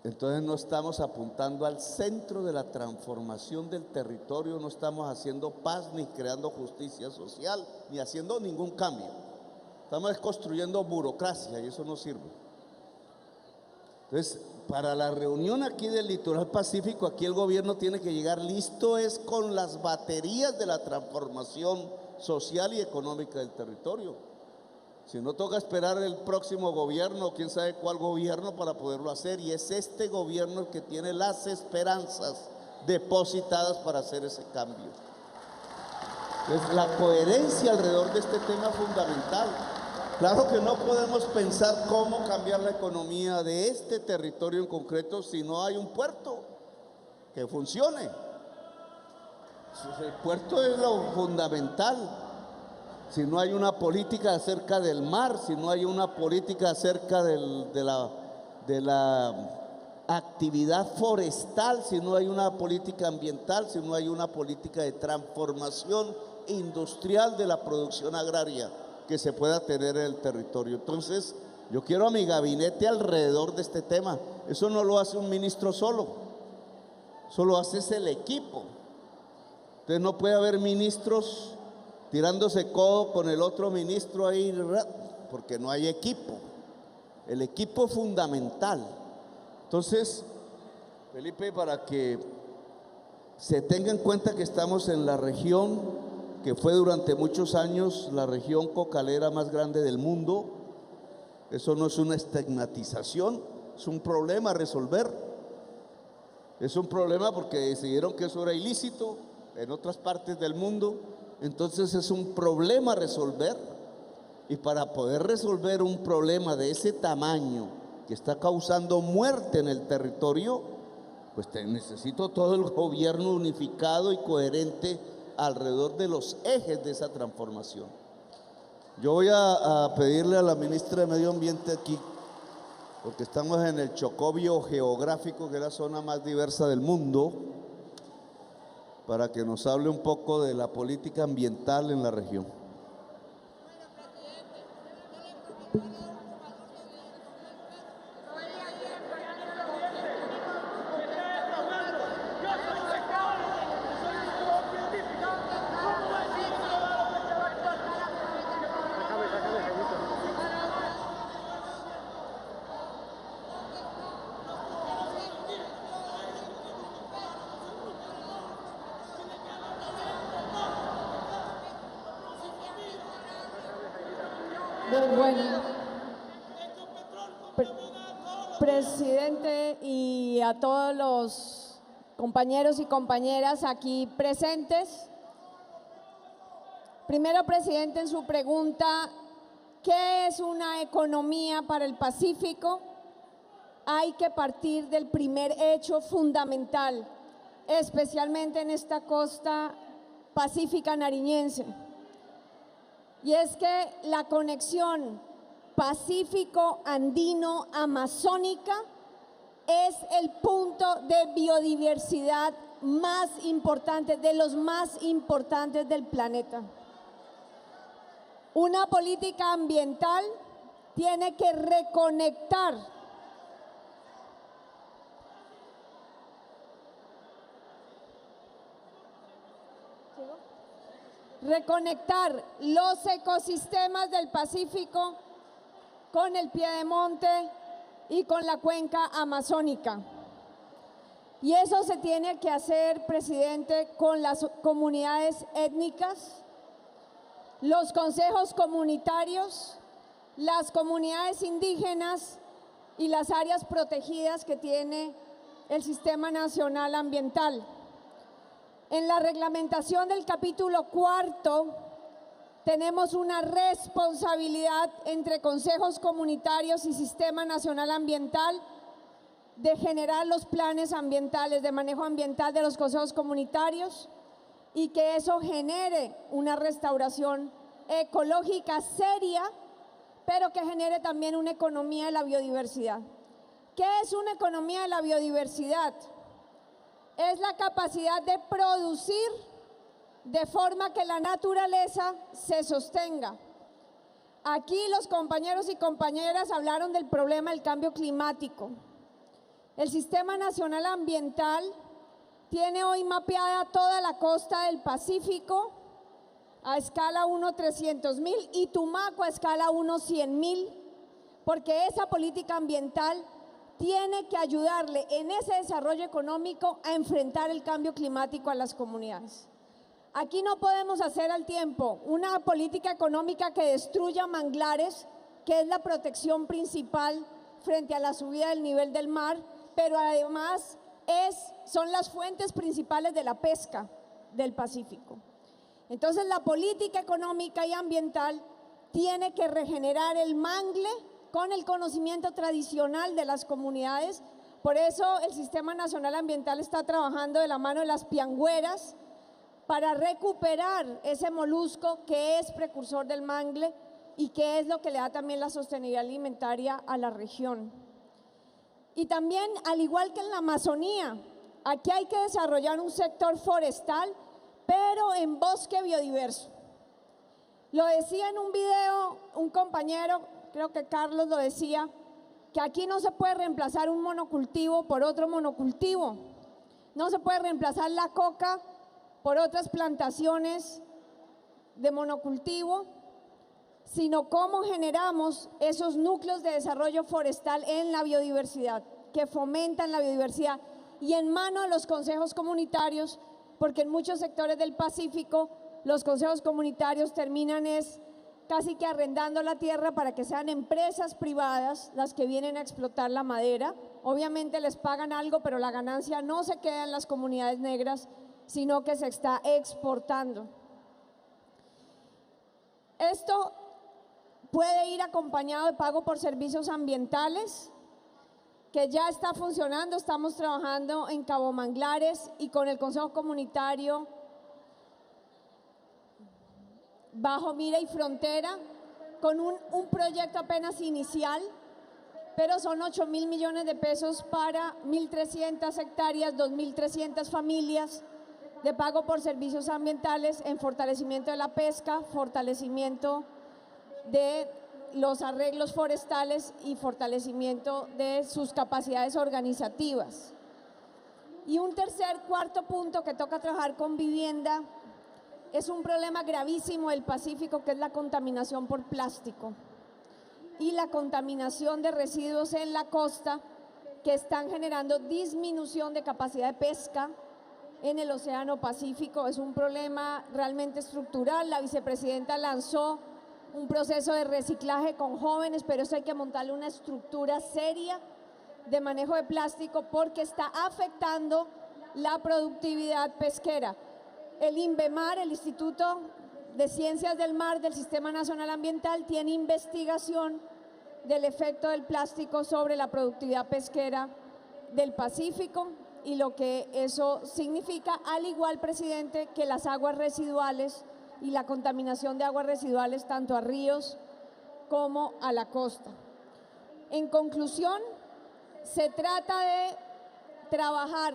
Entonces no estamos apuntando al centro de la transformación del territorio, no estamos haciendo paz ni creando justicia social, ni haciendo ningún cambio. Estamos construyendo burocracia y eso no sirve. Entonces, para la reunión aquí del Litoral Pacífico, aquí el gobierno tiene que llegar listo es con las baterías de la transformación social y económica del territorio. Si no, toca esperar el próximo gobierno, quién sabe cuál gobierno, para poderlo hacer. Y es este gobierno el que tiene las esperanzas depositadas para hacer ese cambio. Entonces, la coherencia alrededor de este tema es fundamental. Claro que no podemos pensar cómo cambiar la economía de este territorio en concreto si no hay un puerto que funcione. El puerto es lo fundamental. Si no hay una política acerca del mar, si no hay una política acerca de la actividad forestal, si no hay una política ambiental, si no hay una política de transformación industrial de la producción agraria que se pueda tener en el territorio. Entonces, yo quiero a mi gabinete alrededor de este tema. Eso no lo hace un ministro solo, eso lo hace el equipo. Entonces no puede haber ministros tirándose codo con el otro ministro ahí, porque no hay equipo. El equipo es fundamental. Entonces, Felipe, para que se tenga en cuenta que estamos en la región que fue durante muchos años la región cocalera más grande del mundo, eso no es una estigmatización, es un problema a resolver. Es un problema porque decidieron que eso era ilícito en otras partes del mundo. Entonces es un problema a resolver, y para poder resolver un problema de ese tamaño que está causando muerte en el territorio, pues necesito todo el gobierno unificado y coherente alrededor de los ejes de esa transformación. Yo voy a pedirle a la ministra de Medio Ambiente aquí, porque estamos en el Chocó biogeográfico, que es la zona más diversa del mundo, para que nos hable un poco de la política ambiental en la región. Bueno, presidente, y a todos los compañeros y compañeras aquí presentes. Primero, presidente, en su pregunta, ¿qué es una economía para el Pacífico? Hay que partir del primer hecho fundamental, especialmente en esta costa pacífica nariñense. Y es que la conexión Pacífico-Andino-Amazónica es el punto de biodiversidad más importante, de los más importantes del planeta. Una política ambiental tiene que reconectar los ecosistemas del Pacífico con el piedemonte y con la cuenca amazónica. Y eso se tiene que hacer, presidente, con las comunidades étnicas, los consejos comunitarios, las comunidades indígenas y las áreas protegidas que tiene el Sistema Nacional Ambiental. En la reglamentación del capítulo 4 tenemos una responsabilidad entre consejos comunitarios y Sistema Nacional Ambiental de generar los planes ambientales, de manejo ambiental de los consejos comunitarios, y que eso genere una restauración ecológica seria, pero que genere también una economía de la biodiversidad. ¿Qué es una economía de la biodiversidad? Es la capacidad de producir de forma que la naturaleza se sostenga. Aquí los compañeros y compañeras hablaron del problema del cambio climático. El Sistema Nacional Ambiental tiene hoy mapeada toda la costa del Pacífico a escala 1/300.000 y Tumaco a escala 1/100.000, porque esa política ambiental tiene que ayudarle en ese desarrollo económico a enfrentar el cambio climático a las comunidades. Aquí no podemos hacer al tiempo una política económica que destruya manglares, que es la protección principal frente a la subida del nivel del mar, pero además son las fuentes principales de la pesca del Pacífico. Entonces la política económica y ambiental tiene que regenerar el mangle con el conocimiento tradicional de las comunidades. Por eso el Sistema Nacional Ambiental está trabajando de la mano de las piangüeras para recuperar ese molusco que es precursor del mangle y que es lo que le da también la sostenibilidad alimentaria a la región. Y también, al igual que en la Amazonía, aquí hay que desarrollar un sector forestal, pero en bosque biodiverso. Lo decía en un video un compañero, creo que Carlos lo decía, que aquí no se puede reemplazar un monocultivo por otro monocultivo. No se puede reemplazar la coca por otras plantaciones de monocultivo, sino cómo generamos esos núcleos de desarrollo forestal en la biodiversidad, que fomentan la biodiversidad y en mano de los consejos comunitarios, porque en muchos sectores del Pacífico los consejos comunitarios terminan casi que arrendando la tierra para que sean empresas privadas las que vienen a explotar la madera. Obviamente les pagan algo, pero la ganancia no se queda en las comunidades negras, sino que se está exportando. Esto puede ir acompañado de pago por servicios ambientales, que ya está funcionando. Estamos trabajando en Cabo Manglares y con el Consejo Comunitario Bajo Mira y Frontera, con un proyecto apenas inicial, pero son 8.000 millones de pesos para 1.300 hectáreas, 2.300 familias, de pago por servicios ambientales en fortalecimiento de la pesca, fortalecimiento de los arreglos forestales y fortalecimiento de sus capacidades organizativas. Y un cuarto punto que toca trabajar con vivienda es un problema gravísimo del Pacífico, que es la contaminación por plástico y la contaminación de residuos en la costa, que están generando disminución de capacidad de pesca en el Océano Pacífico. Es un problema realmente estructural. La vicepresidenta lanzó un proceso de reciclaje con jóvenes, pero eso hay que montarle una estructura seria de manejo de plástico porque está afectando la productividad pesquera. El INVEMAR, el Instituto de Ciencias del Mar del Sistema Nacional Ambiental, tiene investigación del efecto del plástico sobre la productividad pesquera del Pacífico y lo que eso significa, al igual, presidente, que las aguas residuales y la contaminación de aguas residuales tanto a ríos como a la costa. En conclusión, se trata de trabajar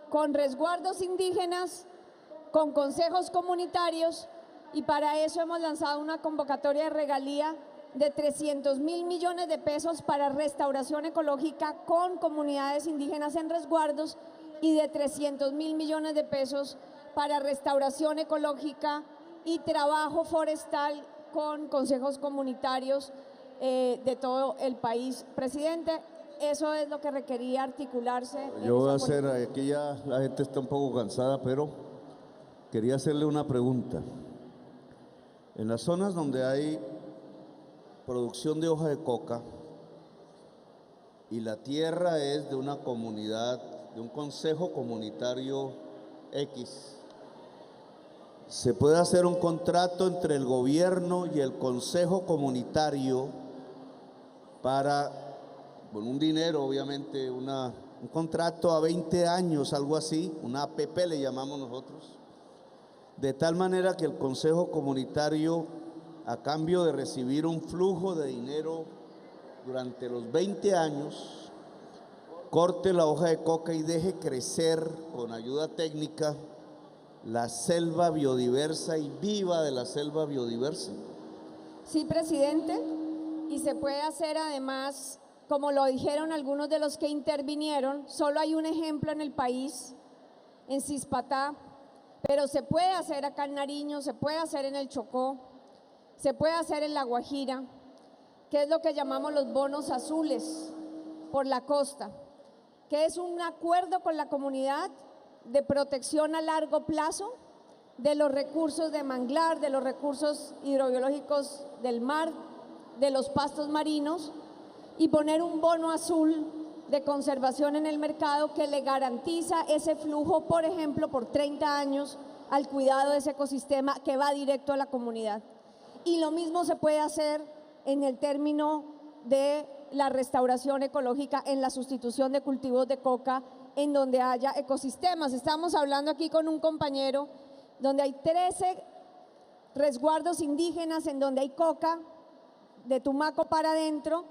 con resguardos indígenas, con consejos comunitarios, y para eso hemos lanzado una convocatoria de regalía de 300.000 millones de pesos para restauración ecológica con comunidades indígenas en resguardos y de 300.000 millones de pesos para restauración ecológica y trabajo forestal con consejos comunitarios de todo el país. Presidente, eso es lo que requería articularse. Yo voy a hacer, aquí ya la gente está un poco cansada, pero quería hacerle una pregunta. En las zonas donde hay producción de hoja de coca y la tierra es de una comunidad, de un consejo comunitario X, ¿se puede hacer un contrato entre el gobierno y el consejo comunitario para, con un dinero obviamente, un contrato a 20 años, algo así, una APP le llamamos nosotros, de tal manera que el consejo comunitario, a cambio de recibir un flujo de dinero durante los 20 años, corte la hoja de coca y deje crecer con ayuda técnica la selva biodiversa y viva de la selva biodiversa? Sí, presidente, y se puede hacer además, como lo dijeron algunos de los que intervinieron, solo hay un ejemplo en el país, en Cispatá, pero se puede hacer acá en Nariño, se puede hacer en el Chocó, se puede hacer en La Guajira, que es lo que llamamos los bonos azules por la costa, que es un acuerdo con la comunidad de protección a largo plazo de los recursos de manglar, de los recursos hidrobiológicos del mar, de los pastos marinos, y poner un bono azul de conservación en el mercado que le garantiza ese flujo, por ejemplo, por 30 años al cuidado de ese ecosistema que va directo a la comunidad. Y lo mismo se puede hacer en el término de la restauración ecológica, en la sustitución de cultivos de coca, en donde haya ecosistemas. Estamos hablando aquí con un compañero donde hay 13 resguardos indígenas en donde hay coca de Tumaco para adentro,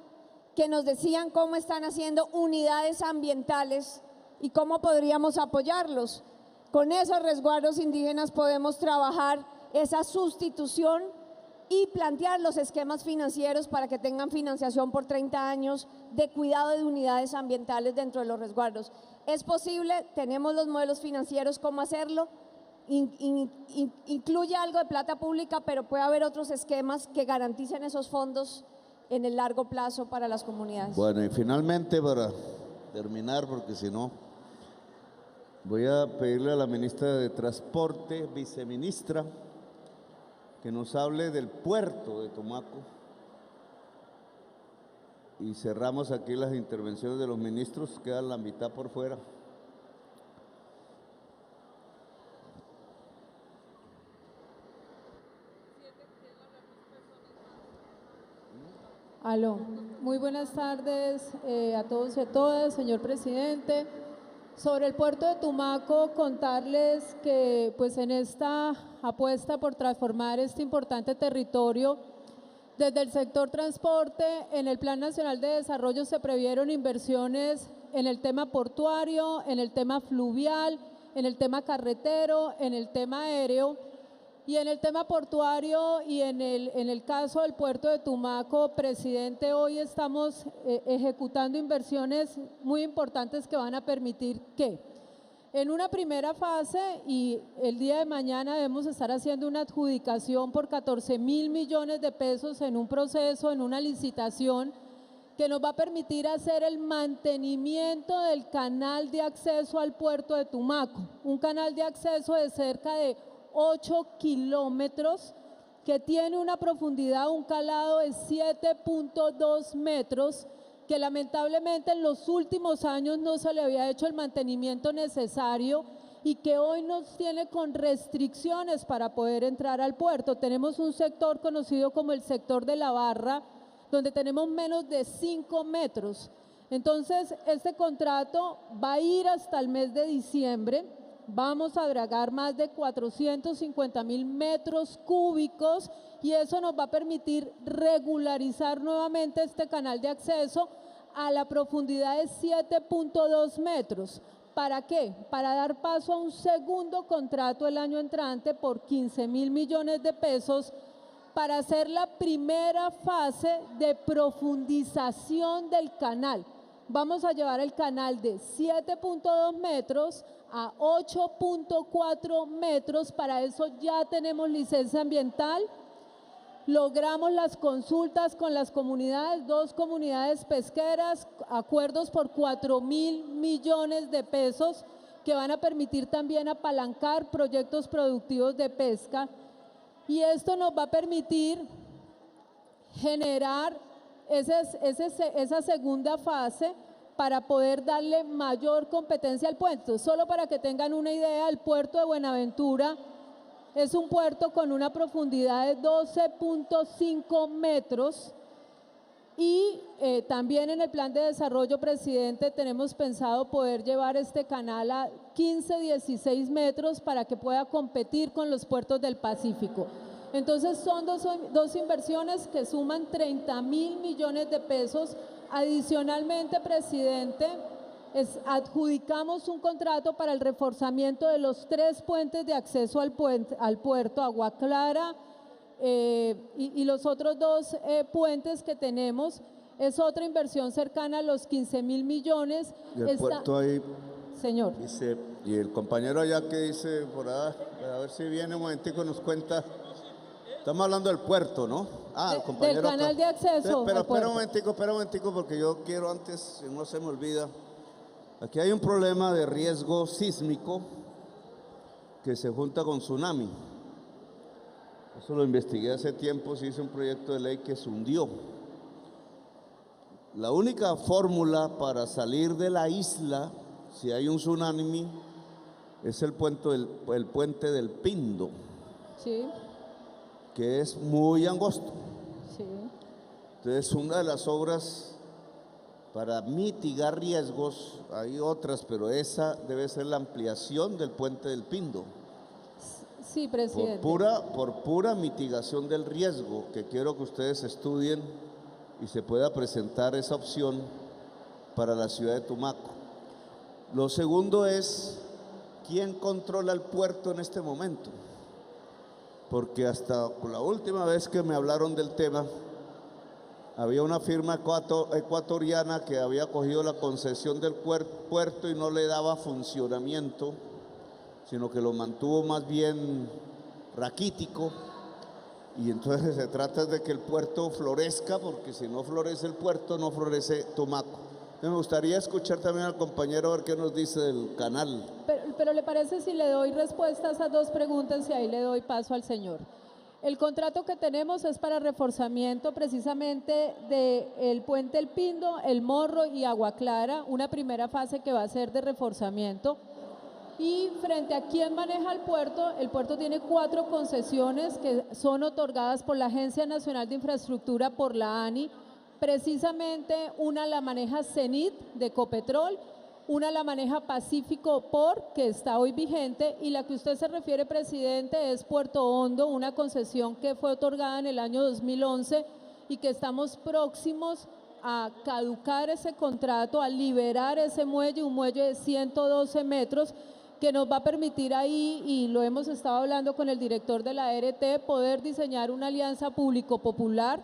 que nos decían cómo están haciendo unidades ambientales y cómo podríamos apoyarlos. Con esos resguardos indígenas podemos trabajar esa sustitución y plantear los esquemas financieros para que tengan financiación por 30 años de cuidado de unidades ambientales dentro de los resguardos. Es posible, tenemos los modelos financieros, cómo hacerlo. Incluye algo de plata pública, pero puede haber otros esquemas que garanticen esos fondos en el largo plazo para las comunidades. Bueno, y finalmente, para terminar, porque si no, voy a pedirle a la ministra de Transporte, viceministra, que nos hable del puerto de Tumaco. Y cerramos aquí las intervenciones de los ministros, queda la mitad por fuera. Aló, muy buenas tardes a todos y a todas, señor presidente. Sobre el puerto de Tumaco, contarles que pues en esta apuesta por transformar este importante territorio, desde el sector transporte, en el Plan Nacional de Desarrollo se previeron inversiones en el tema portuario, en el tema fluvial, en el tema carretero, en el tema aéreo. Y en el tema portuario y en el caso del puerto de Tumaco, presidente, hoy estamos ejecutando inversiones muy importantes que van a permitir que en una primera fase, y el día de mañana debemos estar haciendo una adjudicación por 14.000 millones de pesos en un proceso, en una licitación, que nos va a permitir hacer el mantenimiento del canal de acceso al puerto de Tumaco, un canal de acceso de cerca de 8 kilómetros, que tiene una profundidad, un calado de 7.2 metros, que lamentablemente en los últimos años no se le había hecho el mantenimiento necesario y que hoy nos tiene con restricciones para poder entrar al puerto. Tenemos un sector conocido como el sector de la barra, donde tenemos menos de 5 metros. Entonces, este contrato va a ir hasta el mes de diciembre. Vamos a dragar más de 450.000 metros cúbicos y eso nos va a permitir regularizar nuevamente este canal de acceso a la profundidad de 7.2 metros. ¿Para qué? Para dar paso a un segundo contrato el año entrante por 15.000 millones de pesos para hacer la primera fase de profundización del canal. Vamos a llevar el canal de 7.2 metros a 8.4 metros, para eso ya tenemos licencia ambiental, logramos las consultas con las comunidades, 2 comunidades pesqueras, acuerdos por 4.000 millones de pesos que van a permitir también apalancar proyectos productivos de pesca, y esto nos va a permitir generar esa segunda fase para poder darle mayor competencia al puerto. Solo para que tengan una idea, el puerto de Buenaventura es un puerto con una profundidad de 12.5 metros y también en el plan de desarrollo, presidente, tenemos pensado poder llevar este canal a 15-16 metros para que pueda competir con los puertos del Pacífico. Entonces son dos inversiones que suman 30.000 millones de pesos. Adicionalmente, presidente, adjudicamos un contrato para el reforzamiento de los 3 puentes de acceso al puerto, Agua Clara, y los otros dos puentes que tenemos es otra inversión cercana a los 15.000 millones. Y el puerto ahí, Señor. dice, y el compañero allá que dice por ahí, a ver si viene un momentico y nos cuenta. Estamos hablando del puerto, ¿no? El compañero del canal de acceso Pero al puerto. espera un momentico, porque yo quiero antes, si no se me olvida, aquí hay un problema de riesgo sísmico que se junta con tsunami. Eso lo investigué hace tiempo, se hizo un proyecto de ley que se hundió. La única fórmula para salir de la isla, si hay un tsunami, es el puente del Pindo, Sí, que es muy angosto. sí. Entonces, una de las obras para mitigar riesgos, hay otras, pero esa debe ser la ampliación del puente del Pindo. Sí, presidente. Por pura mitigación del riesgo, que quiero que ustedes estudien y se pueda presentar esa opción para la ciudad de Tumaco. Lo segundo es, ¿quién controla el puerto en este momento? Porque hasta la última vez que me hablaron del tema, había una firma ecuatoriana que había cogido la concesión del puerto y no le daba funcionamiento, sino que lo mantuvo más bien raquítico. Y entonces se trata de que el puerto florezca, porque si no florece el puerto, no florece Tumaco. Entonces me gustaría escuchar también al compañero a ver qué nos dice del canal. Pero ¿le parece si le doy respuesta a esas dos preguntas y ahí le doy paso al señor? El contrato que tenemos es para reforzamiento precisamente del puente El Pindo, El Morro y Agua Clara, una primera fase que va a ser de reforzamiento. Y frente a quién maneja el puerto tiene 4 concesiones que son otorgadas por la Agencia Nacional de Infraestructura, por la ANI. Precisamente una la maneja Cenit de Ecopetrol, una la maneja Pacífico Port, que está hoy vigente, y la que usted se refiere, presidente, es Puerto Hondo, una concesión que fue otorgada en el año 2011 y que estamos próximos a caducar ese contrato, a liberar ese muelle, un muelle de 112 metros, que nos va a permitir ahí, y lo hemos estado hablando con el director de la ART, poder diseñar una alianza público-popular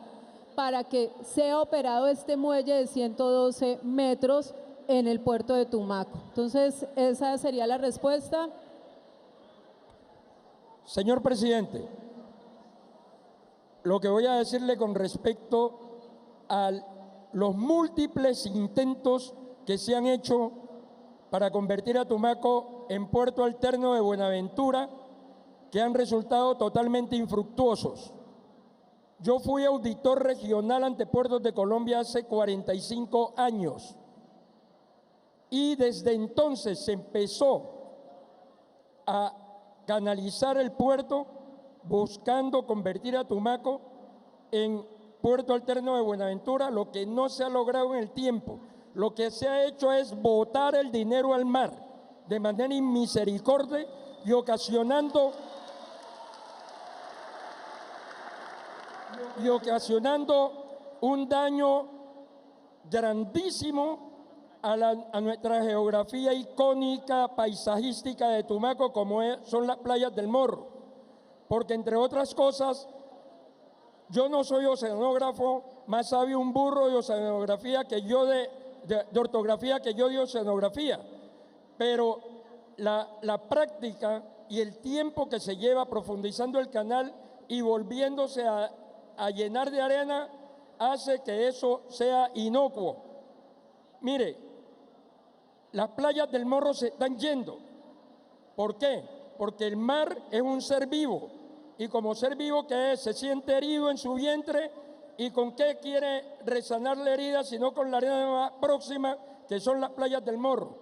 para que sea operado este muelle de 112 metros en el puerto de Tumaco. Entonces, esa sería la respuesta. Señor presidente, lo que voy a decirle con respecto a los múltiples intentos que se han hecho para convertir a Tumaco en puerto alterno de Buenaventura, que han resultado totalmente infructuosos. Yo fui auditor regional ante Puertos de Colombia hace 45 años y desde entonces se empezó a canalizar el puerto buscando convertir a Tumaco en puerto alterno de Buenaventura, lo que no se ha logrado en el tiempo. Lo que se ha hecho es botar el dinero al mar de manera inmisericordia y ocasionando un daño grandísimo a nuestra geografía icónica, paisajística de Tumaco, como son las playas del Morro. Porque, entre otras cosas, yo no soy oceanógrafo, más sabe un burro de oceanografía que yo de ortografía que yo de oceanografía, pero la práctica y el tiempo que se lleva profundizando el canal y volviéndose a llenar de arena hace que eso sea inocuo. Mire, las playas del Morro se están yendo. ¿Por qué? Porque el mar es un ser vivo, y como ser vivo que es, se siente herido en su vientre, y ¿con qué quiere resanar la herida sino con la arena más próxima, que son las playas del Morro?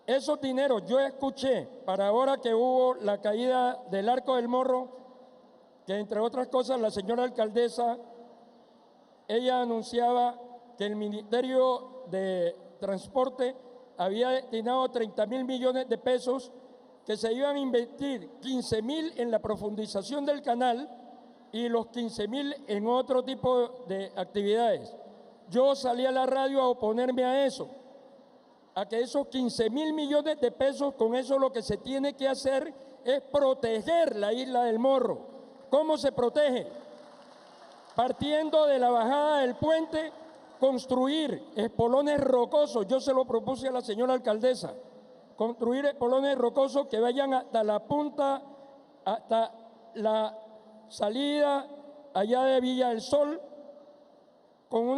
Esos dineros, yo escuché, para ahora que hubo la caída del Arco del Morro, que entre otras cosas la señora alcaldesa, ella anunciaba que el Ministerio de Transporte había destinado 30.000 millones de pesos, que se iban a invertir 15.000 en la profundización del canal y los 15.000 en otro tipo de actividades. Yo salí a la radio a oponerme a eso, a que esos 15.000 millones de pesos, con eso lo que se tiene que hacer es proteger la isla del Morro, ¿Cómo se protege? Partiendo de la bajada del puente, construir espolones rocosos. Yo se lo propuse a la señora alcaldesa. Construir espolones rocosos que vayan hasta la punta, hasta la salida allá de Villa del Sol, con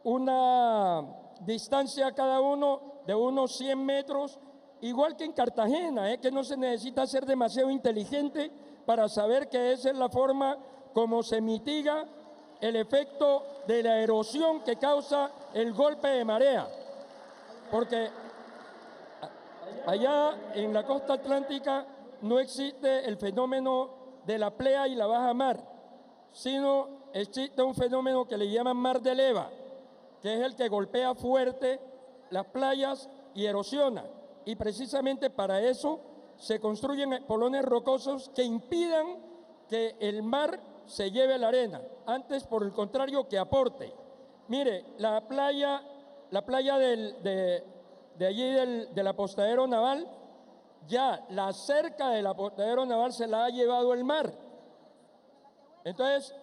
una distancia cada uno de unos 100 metros, igual que en Cartagena, que no se necesita ser demasiado inteligente para saber que esa es la forma como se mitiga el efecto de la erosión que causa el golpe de marea. Porque allá en la costa atlántica no existe el fenómeno de la playa y la baja mar, sino existe un fenómeno que le llaman mar de leva, que es el que golpea fuerte las playas y erosiona. Y precisamente para eso se construyen espolones rocosos que impidan que el mar se lleve la arena, antes por el contrario que aporte. Mire, la playa de allí del apostadero naval, ya la cerca del apostadero naval se la ha llevado el mar. Entonces,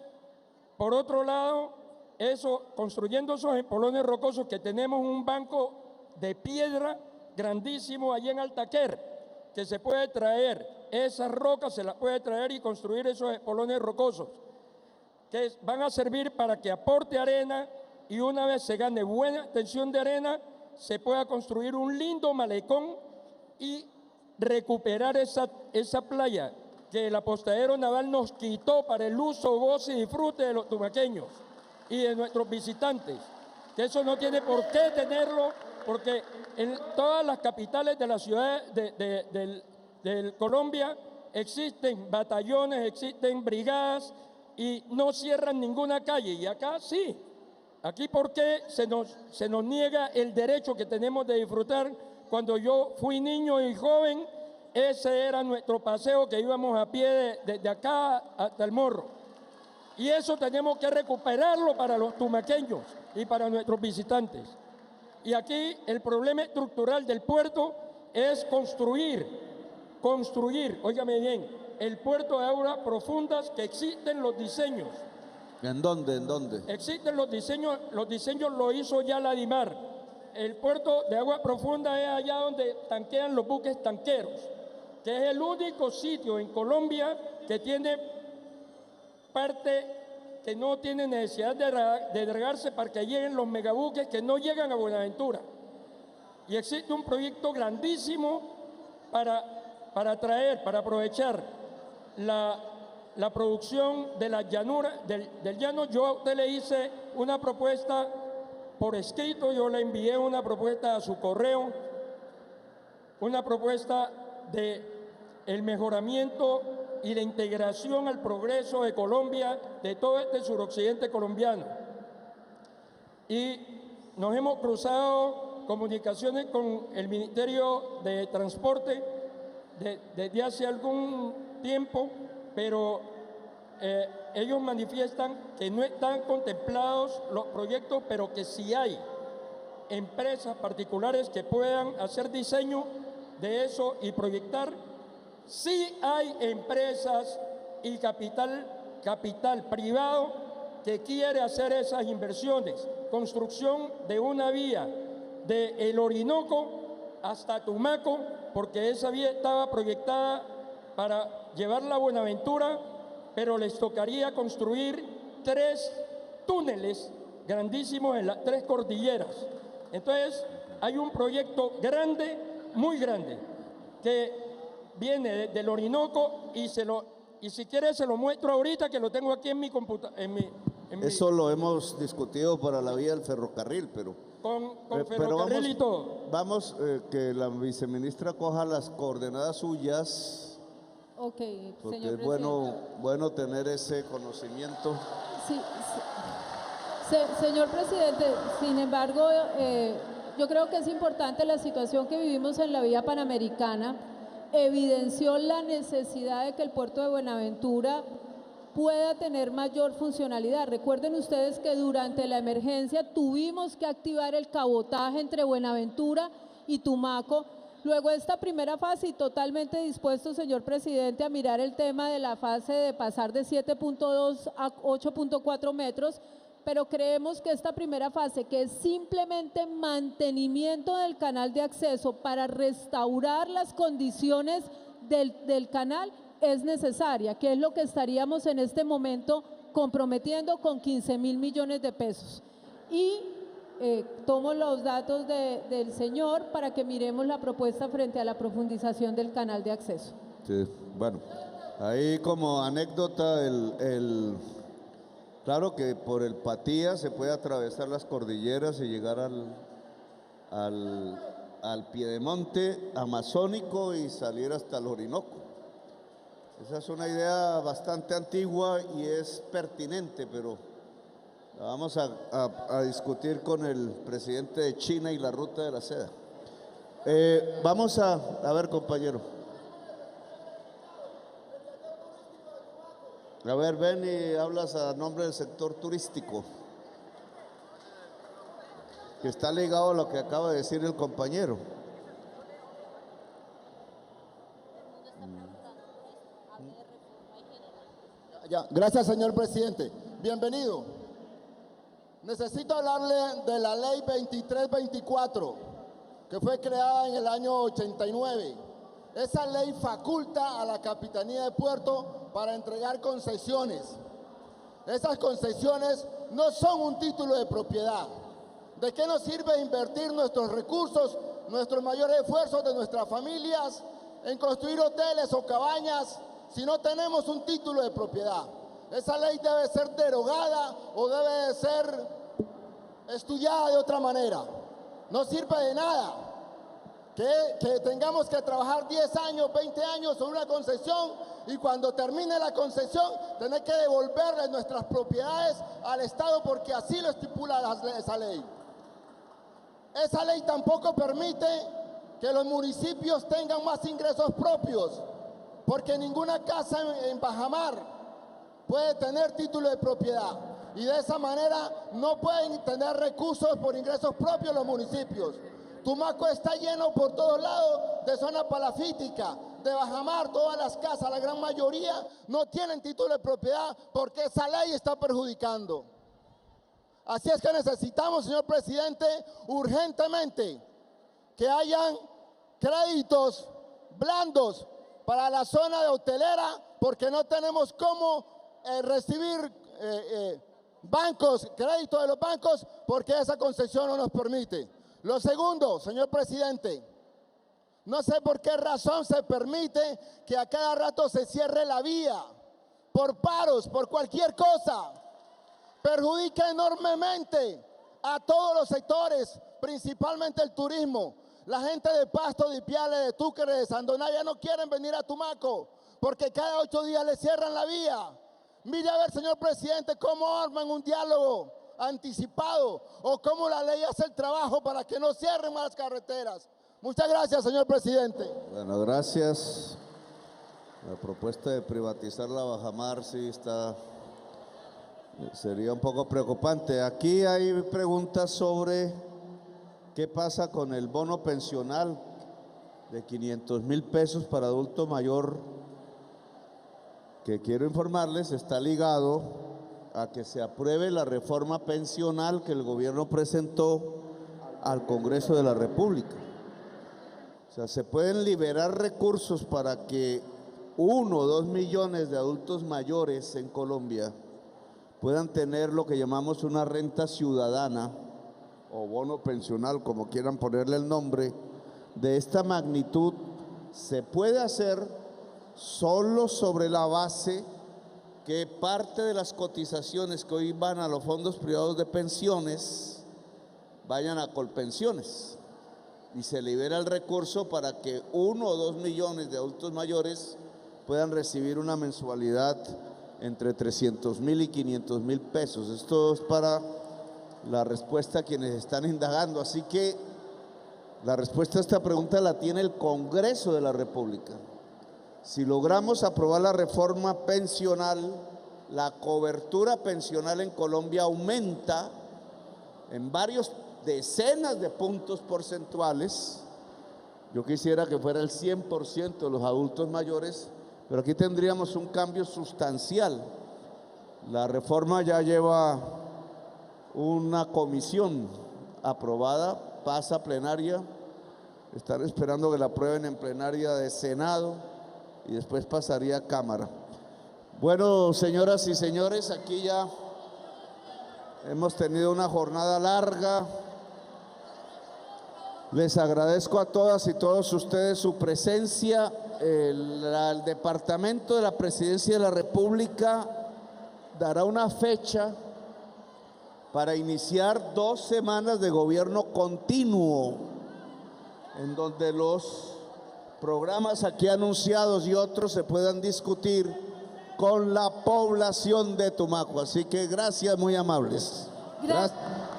por otro lado, construyendo esos espolones rocosos, que tenemos un banco de piedra grandísimo allí en Altaquer, que se puede traer, esas rocas se las puede traer y construir esos espolones rocosos, que van a servir para que aporte arena, y una vez se gane buena tensión de arena, se pueda construir un lindo malecón y recuperar esa playa que el apostadero naval nos quitó para el uso, goce y disfrute de los tumaqueños y de nuestros visitantes. Que eso no tiene por qué tenerlo, porque en todas las capitales de la ciudad de Colombia existen batallones, existen brigadas y no cierran ninguna calle. Y acá sí. Aquí, ¿por qué se nos niega el derecho que tenemos de disfrutar? Cuando yo fui niño y joven, ese era nuestro paseo, que íbamos a pie desde acá hasta el Morro. Y eso tenemos que recuperarlo para los tumaqueños y para nuestros visitantes. Y aquí el problema estructural del puerto es construir, óigame bien, el puerto de aguas profundas, que existen los diseños. ¿En dónde? ¿En dónde? Existen los diseños lo hizo ya la DIMAR. El puerto de agua profunda es allá donde tanquean los buques tanqueros, que es el único sitio en Colombia que tiene parte que no tiene necesidad de dragarse para que lleguen los megabuques que no llegan a Buenaventura. Y existe un proyecto grandísimo para aprovechar la producción de la llanura, del llano. Yo a usted le hice una propuesta por escrito, yo le envié una propuesta a su correo, una propuesta de el mejoramiento y la integración al progreso de Colombia, de todo este suroccidente colombiano. Y nos hemos cruzado comunicaciones con el Ministerio de Transporte desde hace algún tiempo, pero ellos manifiestan que no están contemplados los proyectos, pero que sí hay empresas particulares que puedan hacer diseño de eso y proyectar. Sí hay empresas y capital privado que quiere hacer esas inversiones. Construcción de una vía de El Orinoco hasta Tumaco, porque esa vía estaba proyectada para llevarla a Buenaventura, pero les tocaría construir 3 túneles grandísimos en las 3 cordilleras. Entonces, hay un proyecto grande, muy grande, que viene del Orinoco y si quiere se lo muestro ahorita, que lo tengo aquí en mi computadora. Eso lo hemos discutido para la vía del ferrocarril, pero ferrocarril y todo. Vamos, que la viceministra coja las coordenadas suyas. Ok, porque señor es bueno tener ese conocimiento. Sí, señor presidente, sin embargo, yo creo que es importante la situación que vivimos en la vía panamericana. Evidenció la necesidad de que el puerto de Buenaventura pueda tener mayor funcionalidad. Recuerden ustedes que durante la emergencia tuvimos que activar el cabotaje entre Buenaventura y Tumaco Luego esta primera fase y totalmente dispuesto, señor presidente, a mirar el tema de la fase de pasar de 7.2 a 8.4 metros, pero creemos que esta primera fase, que es simplemente mantenimiento del canal de acceso para restaurar las condiciones del canal, es necesaria, que es lo que estaríamos en este momento comprometiendo con 15.000 millones de pesos. Y tomo los datos del señor para que miremos la propuesta frente a la profundización del canal de acceso. Sí, bueno, ahí como anécdota, claro que por el Patía se puede atravesar las cordilleras y llegar al piedemonte amazónico y salir hasta el Orinoco. Esa es una idea bastante antigua y es pertinente, pero la vamos a discutir con el presidente de China y la ruta de la seda. Vamos a ver, compañero. A ver, ven y hablas a nombre del sector turístico, que está ligado a lo que acaba de decir el compañero. Ya, gracias, señor presidente. Bienvenido. Necesito hablarle de la ley 2324, que fue creada en el año 89. Esa ley faculta a la Capitanía de Puerto para entregar concesiones. Esas concesiones no son un título de propiedad. ¿De qué nos sirve invertir nuestros recursos, nuestros mayores esfuerzos de nuestras familias en construir hoteles o cabañas si no tenemos un título de propiedad? Esa ley debe ser derogada o debe de ser estudiada de otra manera. No sirve de nada que tengamos que trabajar 10 años, 20 años sobre una concesión y cuando termine la concesión tener que devolverle nuestras propiedades al Estado porque así lo estipula esa ley. Esa ley tampoco permite que los municipios tengan más ingresos propios, porque ninguna casa en Bajamar puede tener título de propiedad y de esa manera no pueden tener recursos por ingresos propios los municipios. Tumaco está lleno por todos lados de zona palafítica, de Bajamar, todas las casas, la gran mayoría no tienen título de propiedad porque esa ley está perjudicando. Así es que necesitamos, señor presidente, urgentemente que hayan créditos blandos para la zona de hotelera porque no tenemos cómo recibir créditos de los bancos porque esa concesión no nos permite. Lo segundo, señor presidente, no sé por qué razón se permite que a cada rato se cierre la vía por paros, por cualquier cosa. Perjudica enormemente a todos los sectores, principalmente el turismo. La gente de Pasto, de Ipiales, de Túquerres, de Sandonaya no quieren venir a Tumaco porque cada 8 días le cierran la vía. Mire a ver, señor presidente, cómo arman un diálogo anticipado o cómo la ley hace el trabajo para que no cierren más las carreteras. Muchas gracias, señor presidente. Bueno, gracias. La propuesta de privatizar la Bajamar sí sería un poco preocupante. Aquí hay preguntas sobre qué pasa con el bono pensional de 500.000 pesos para adulto mayor, que quiero informarles está ligado a que se apruebe la reforma pensional que el gobierno presentó al Congreso de la República. O sea, se pueden liberar recursos para que 1 o 2 millones de adultos mayores en Colombia puedan tener lo que llamamos una renta ciudadana o bono pensional, como quieran ponerle el nombre, de esta magnitud. Se puede hacer solo sobre la base que parte de las cotizaciones que hoy van a los fondos privados de pensiones vayan a Colpensiones y se libera el recurso para que 1 o 2 millones de adultos mayores puedan recibir una mensualidad entre 300.000 y 500.000 pesos. Esto es para la respuesta a quienes están indagando, así que la respuesta a esta pregunta la tiene el Congreso de la República. Si logramos aprobar la reforma pensional, la cobertura pensional en Colombia aumenta en varios decenas de puntos porcentuales Yo quisiera que fuera el 100% de los adultos mayores, pero aquí tendríamos un cambio sustancial. La reforma ya lleva una comisión aprobada, pasa a plenaria, están esperando que la aprueben en plenaria de Senado y después pasaría a Cámara. Bueno, señoras y señores, aquí ya hemos tenido una jornada larga. Les agradezco a todas y todos ustedes su presencia. El Departamento de la Presidencia de la República dará una fecha para iniciar 2 semanas de gobierno continuo, en donde los programas aquí anunciados y otros se puedan discutir con la población de Tumaco. Así que gracias, muy amables.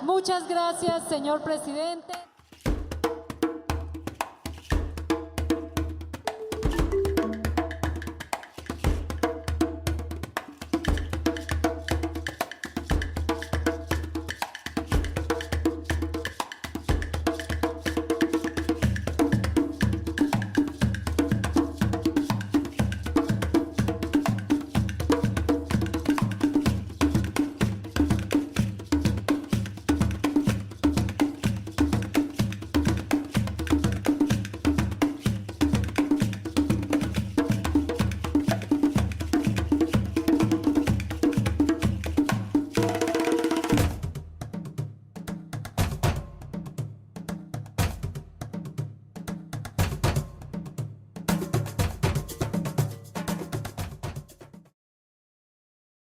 Muchas gracias, señor presidente.